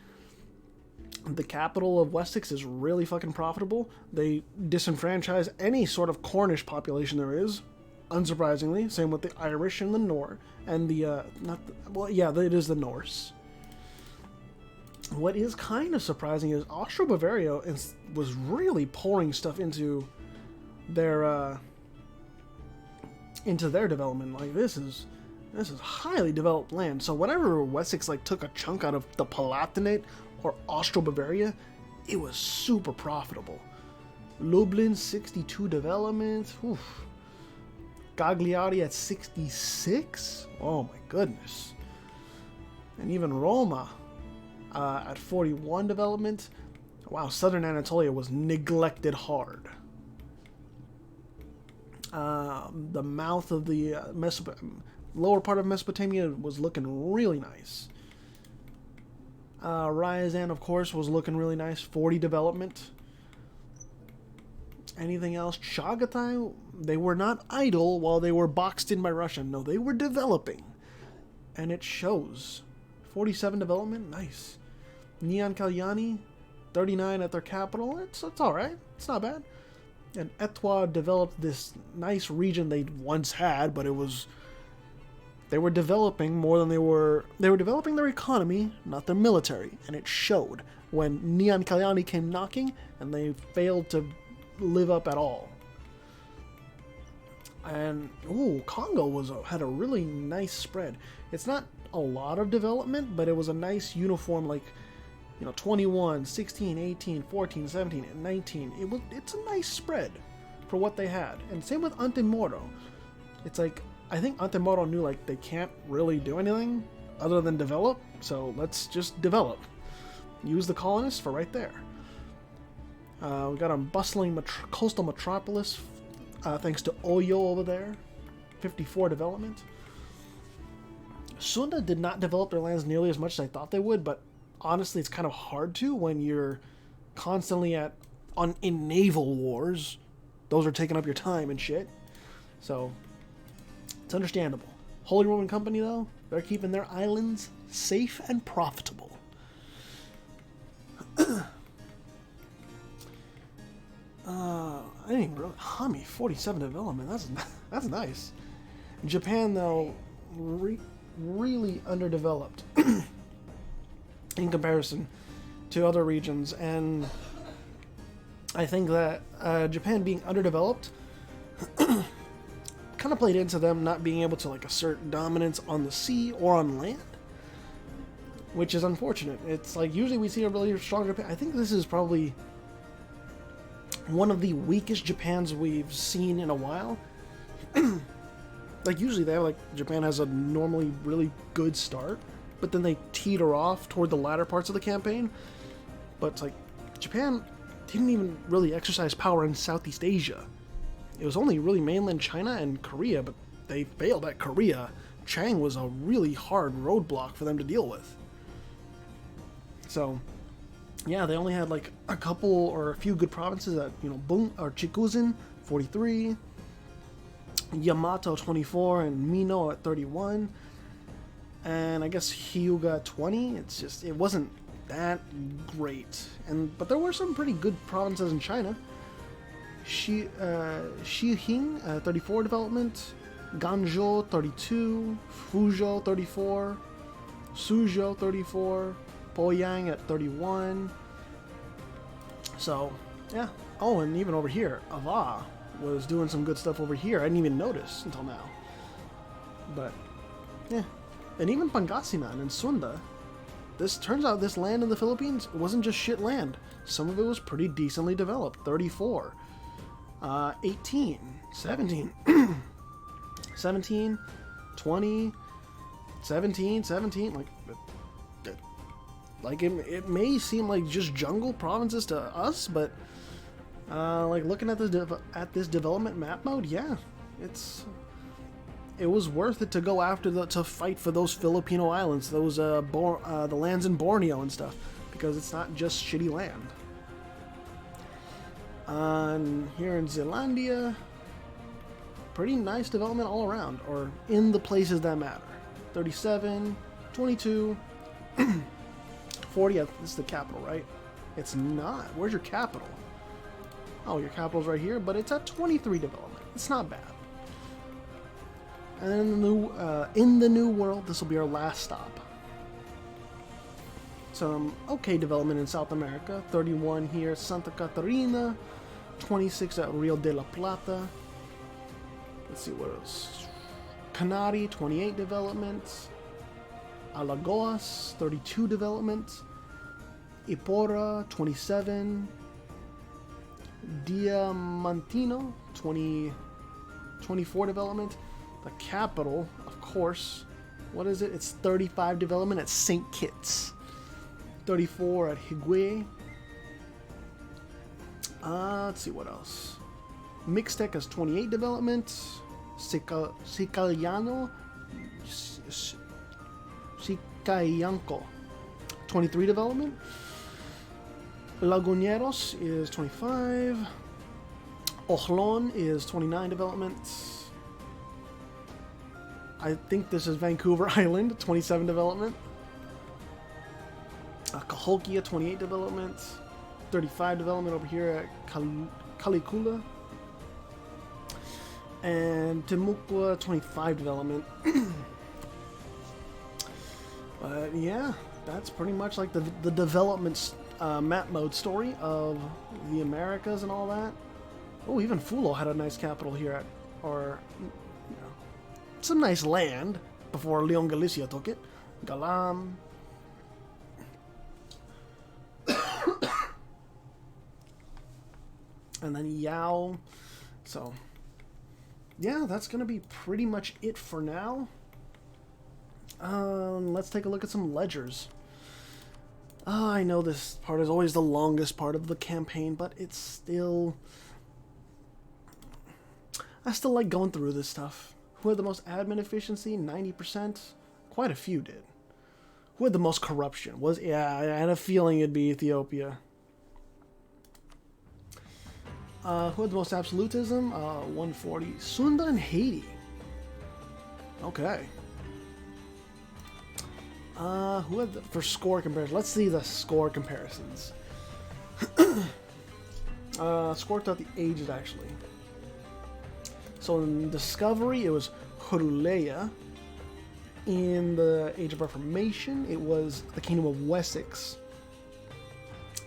The capital of Wessex is really fucking profitable. They disenfranchise any sort of Cornish population there is, unsurprisingly. Same with the Irish and the Norse, and it is the Norse. What is kind of surprising is Austro-Bavaria was really pouring stuff into their development. Like, this is highly developed land. So whenever Wessex like took a chunk out of the Palatinate or Austro-Bavaria, it was super profitable. Lublin 62 development. Oof. Cagliari at 66. Oh my goodness. And even Roma at 41 development. Wow, Southern Anatolia was neglected hard. The mouth of the lower part of Mesopotamia was looking really nice. Ryazan, of course, was looking really nice. 40 development. Anything else? Chagatai, they were not idle while they were boxed in by Russia. No, they were developing. And it shows. 47 development, nice. Neon Kalyani, 39 at their capital. It's alright. It's not bad. And Etwa developed this nice region they once had, but they were developing more than they were developing their economy, not their military, and it showed when Neon Kalyani came knocking and they failed to live up at all. And Congo had a really nice spread. It's not a lot of development, but it was a nice uniform, like, 21, 16, 18, 14, 17, and 19. It's a nice spread for what they had. And same with Antemoro. It's like, I think Antemoro knew, like, they can't really do anything other than develop, so let's just develop. Use the colonists for right there. We got a bustling coastal metropolis, thanks to Oyo over there. 54 development. Sunda did not develop their lands nearly as much as I thought they would, but honestly, it's kind of hard to when you're constantly in naval wars. Those are taking up your time and shit. So, it's understandable. Holy Roman Company, though, they're keeping their islands safe and profitable. I didn't even really... 47 development. That's nice. Japan, though, really underdeveloped in comparison to other regions, and I think that Japan being underdeveloped kind of played into them not being able to like assert dominance on the sea or on land, which is unfortunate. It's like usually we see a really strong Japan. I think this is probably one of the weakest Japans we've seen in a while. Like usually they have Japan has a normally really good start, but then they teeter off toward the latter parts of the campaign. But it's like Japan didn't even really exercise power in Southeast Asia. It was only really mainland China and Korea, but they failed at Korea. Chang was a really hard roadblock for them to deal with. So, yeah, they only had a couple or a few good provinces at, Chikuzin, 43, Yamato, 24, and Mino at 31. And I guess Hyuga, 20. It wasn't that great. But there were some pretty good provinces in China. Shihing, 34 development. Ganzhou, 32. Fuzhou, 34. Suzhou, 34. Poyang at 31. So, yeah. Oh, and even over here, Ava was doing some good stuff over here. I didn't even notice until now. But, yeah. And even Pangasinan and Sunda. Turns out this land in the Philippines wasn't just shit land. Some of it was pretty decently developed. 34. 18. 17. 17. 20. 17. Like, it may seem like just jungle provinces to us, but like looking at this development map mode, yeah, it was worth it to go after to fight for those Filipino islands, those the lands in Borneo and stuff, because it's not just shitty land. Here in Zealandia, pretty nice development all around, or in the places that matter. 37, 22, 40. This is the capital, right? It's not. Where's your capital? Oh, your capital's right here, but it's at 23 development. It's not bad. And then in the new world, this will be our last stop. Some okay development in South America. 31 here, Santa Catarina. 26 at Rio de la Plata. Let's see what else. Canary, 28 development. Alagoas, 32 development. Ipora, 27. Diamantino, 24 development. The capital, of course, what is it? It's 35 development at St. Kitts. 34 at Higüey. Let's see what else. Mixtec has 28 development. Sicaliano, Sicayanco, 23 development. Laguneros is 25. Ojlon is 29 development. I think this is Vancouver Island, 27 development. Cahokia, 28 development. 35 development over here at Calicula. And Timucua, 25 development. But yeah, that's pretty much like the development map mode story of the Americas and all that. Oh, even Fulo had a nice capital here at, or you know, some nice land before Leon Galicia took it. Galam. And then Yao. So yeah, that's gonna be pretty much it for now. Let's take a look at some ledgers. I know this part is always the longest part of the campaign, but it's still... I still like going through this stuff. Who had the most admin efficiency? 90%? Quite a few did. Who had the most corruption? Yeah, I had a feeling it'd be Ethiopia. Who had the most absolutism? 140. Sunda and Haiti. Okay. Who had for score comparison? Let's see the score comparisons. Score throughout the ages, actually. So in Discovery, it was Horuleia. In the Age of Reformation, it was the Kingdom of Wessex.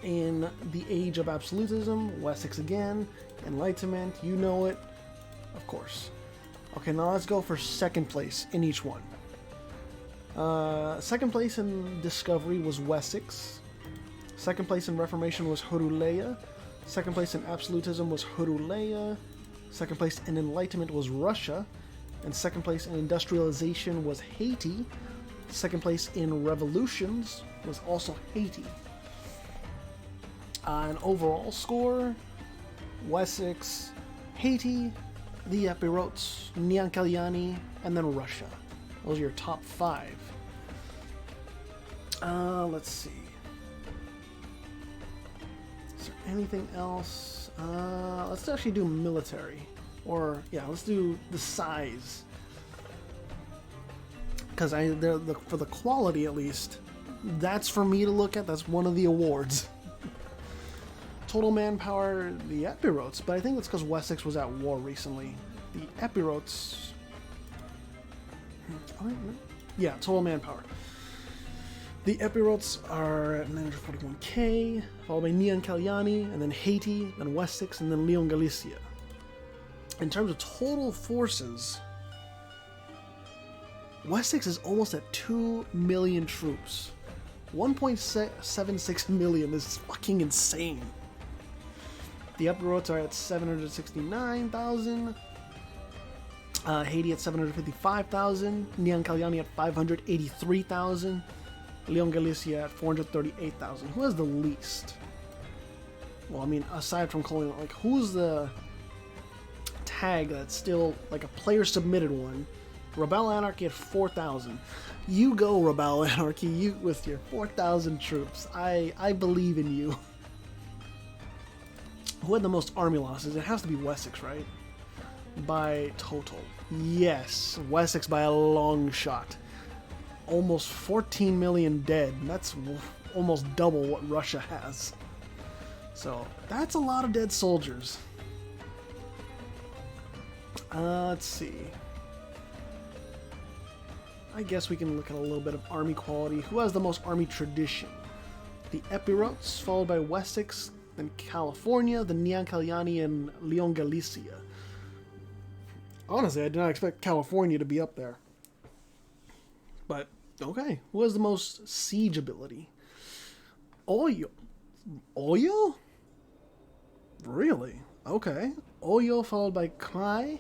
In the Age of Absolutism, Wessex again. Enlightenment, you know it. Of course. Okay, now let's go for second place in each one. Second place in Discovery was Wessex. Second place in Reformation was Horuleia. Second place in Absolutism was Horuleia. Second place in Enlightenment was Russia. And second place in Industrialization was Haiti. Second place in Revolutions was also Haiti. An overall score, Wessex, Haiti, the Epirotes, Nyankaliani, and then Russia. Those are your top 5. Let's see. Is there anything else? Let's actually do military. Or, yeah, let's do the size. Because for the quality, at least, that's for me to look at. That's one of the awards. Total manpower, the Epirotes. But I think that's because Wessex was at war recently. The Epirotes... Yeah, total manpower. The Epirotes are at 941k, followed by Nian Kalyani, and then Haiti, then Wessex, and then Leon Galicia. In terms of total forces, Wessex is almost at 2 million troops. 1.76 million is fucking insane. The Epirotes are at 769,000. Haiti at 755,000. Nian Kalyani at 583,000. Leon Galicia at 438,000. Who has the least? Well, I mean, aside from calling, like, who's the tag that's still, like, a player-submitted one? Rebel Anarchy at 4,000. You go, Rebel Anarchy, you with your 4,000 troops. I believe in you. Who had the most army losses? It has to be Wessex, right? By total. Yes, Wessex by a long shot. Almost 14 million dead. That's almost double what Russia has. So, that's a lot of dead soldiers. Let's see. I guess we can look at a little bit of army quality. Who has the most army tradition? The Epirotes, followed by Wessex, then California, then Neancaliani, and Leon Galicia. Honestly, I did not expect California to be up there. But, okay. Who has the most siege ability? Oyo. Oyo? Really? Okay. Oyo followed by Khmer,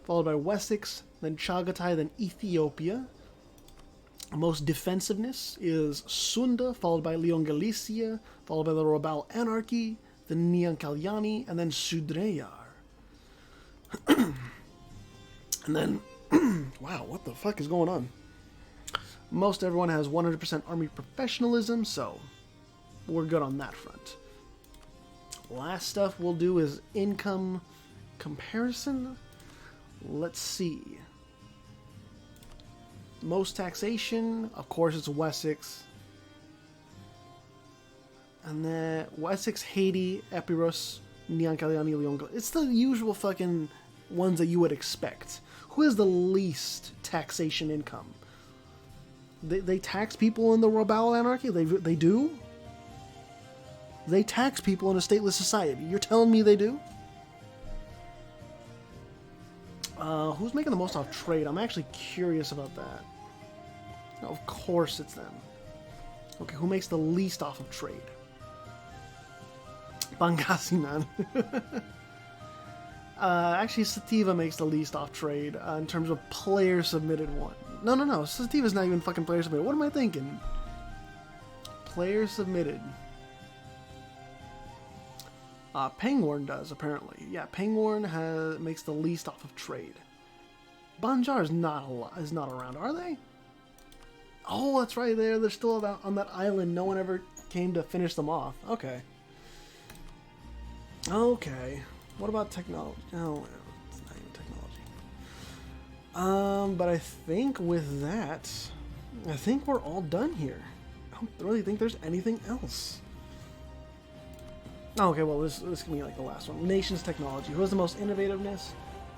followed by Wessex, then Chagatai, then Ethiopia. Most defensiveness is Sunda, followed by Leon Galicia, followed by the Rebel Anarchy, then Neancaliani, and then Sudreyar. And then, wow, what the fuck is going on? Most everyone has 100% army professionalism, so we're good on that front. Last stuff we'll do is income comparison. Let's see. Most taxation, of course it's Wessex. And then Wessex, Haiti, Epirus, Neancaliani, Leon. It's the usual fucking ones that you would expect. Who has the least taxation income? They tax people in the Rebel Anarchy? They do? They tax people in a stateless society. You're telling me they do? Who's making the most off trade? I'm actually curious about that. Of course it's them. Okay, who makes the least off of trade? Pangasinan. Actually, Sativa makes the least off trade in terms of player submitted one. No. Sativa's not even fucking player submitted. What am I thinking? Player submitted. Pangorn does, apparently. Yeah, Pangorn makes the least off of trade. Banjar is not around, are they? Oh, that's right. They're still on that island. No one ever came to finish them off. Okay. Okay. What about technology? Oh, it's not even technology. But I think with that, I think we're all done here. I don't really think there's anything else. Okay, well, this can be like the last one. Nations technology. Who has the most innovativeness?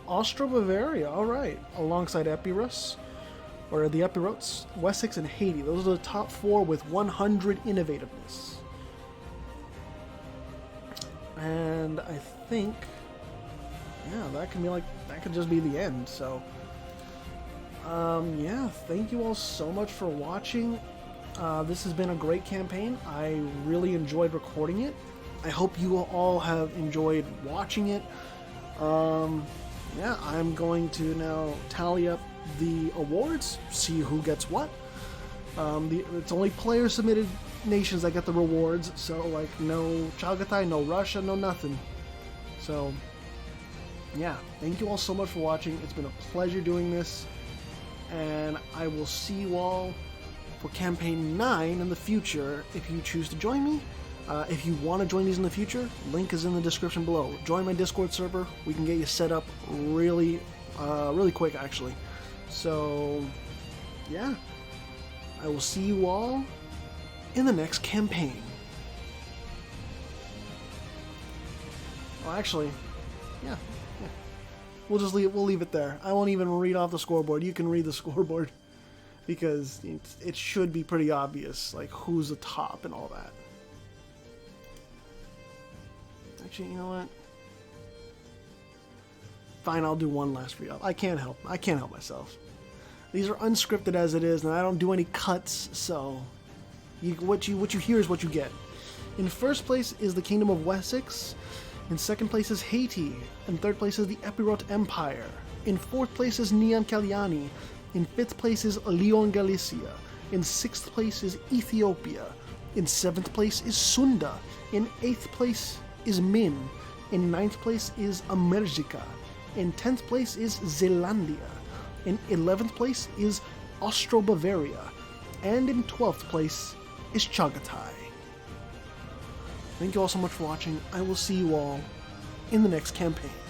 Austro-Bavaria, alright. Alongside Epirus, or the Epirotes, Wessex, and Haiti. Those are the top four with 100 innovativeness. And I think, yeah, that could just be the end, so. Yeah, thank you all so much for watching. This has been a great campaign. I really enjoyed recording it. I hope you all have enjoyed watching it. Yeah, I'm going to now tally up the awards, see who gets what. It's only player-submitted nations that get the rewards, so, like, no Chagatai, no Russia, no nothing. So, yeah, thank you all so much for watching. It's been a pleasure doing this, and I will see you all for Campaign 9 in the future if you choose to join me. If you want to join these in the future, link is in the description below. Join my Discord server. We can get you set up really quick, actually. So, yeah. I will see you all in the next campaign. Well, actually, yeah. We'll leave it there. I won't even read off the scoreboard. You can read the scoreboard because it should be pretty obvious, like who's the top and all that. Actually, you know what? Fine, I'll do one last read off. I can't help myself. These are unscripted as it is, and I don't do any cuts, so what you hear is what you get. In first place is the Kingdom of Wessex. In second place is Haiti. In third place is the Epirote Empire. In fourth place is Neancaliani. In fifth place is Leon Galicia. In 6th place is Ethiopia. In 7th place is Sunda. In 8th place is Min. In 9th place is America. In 10th place is Zealandia. In 11th place is Austro-Bavaria. And in 12th place is Chagatai. Thank you all so much for watching. I will see you all in the next campaign.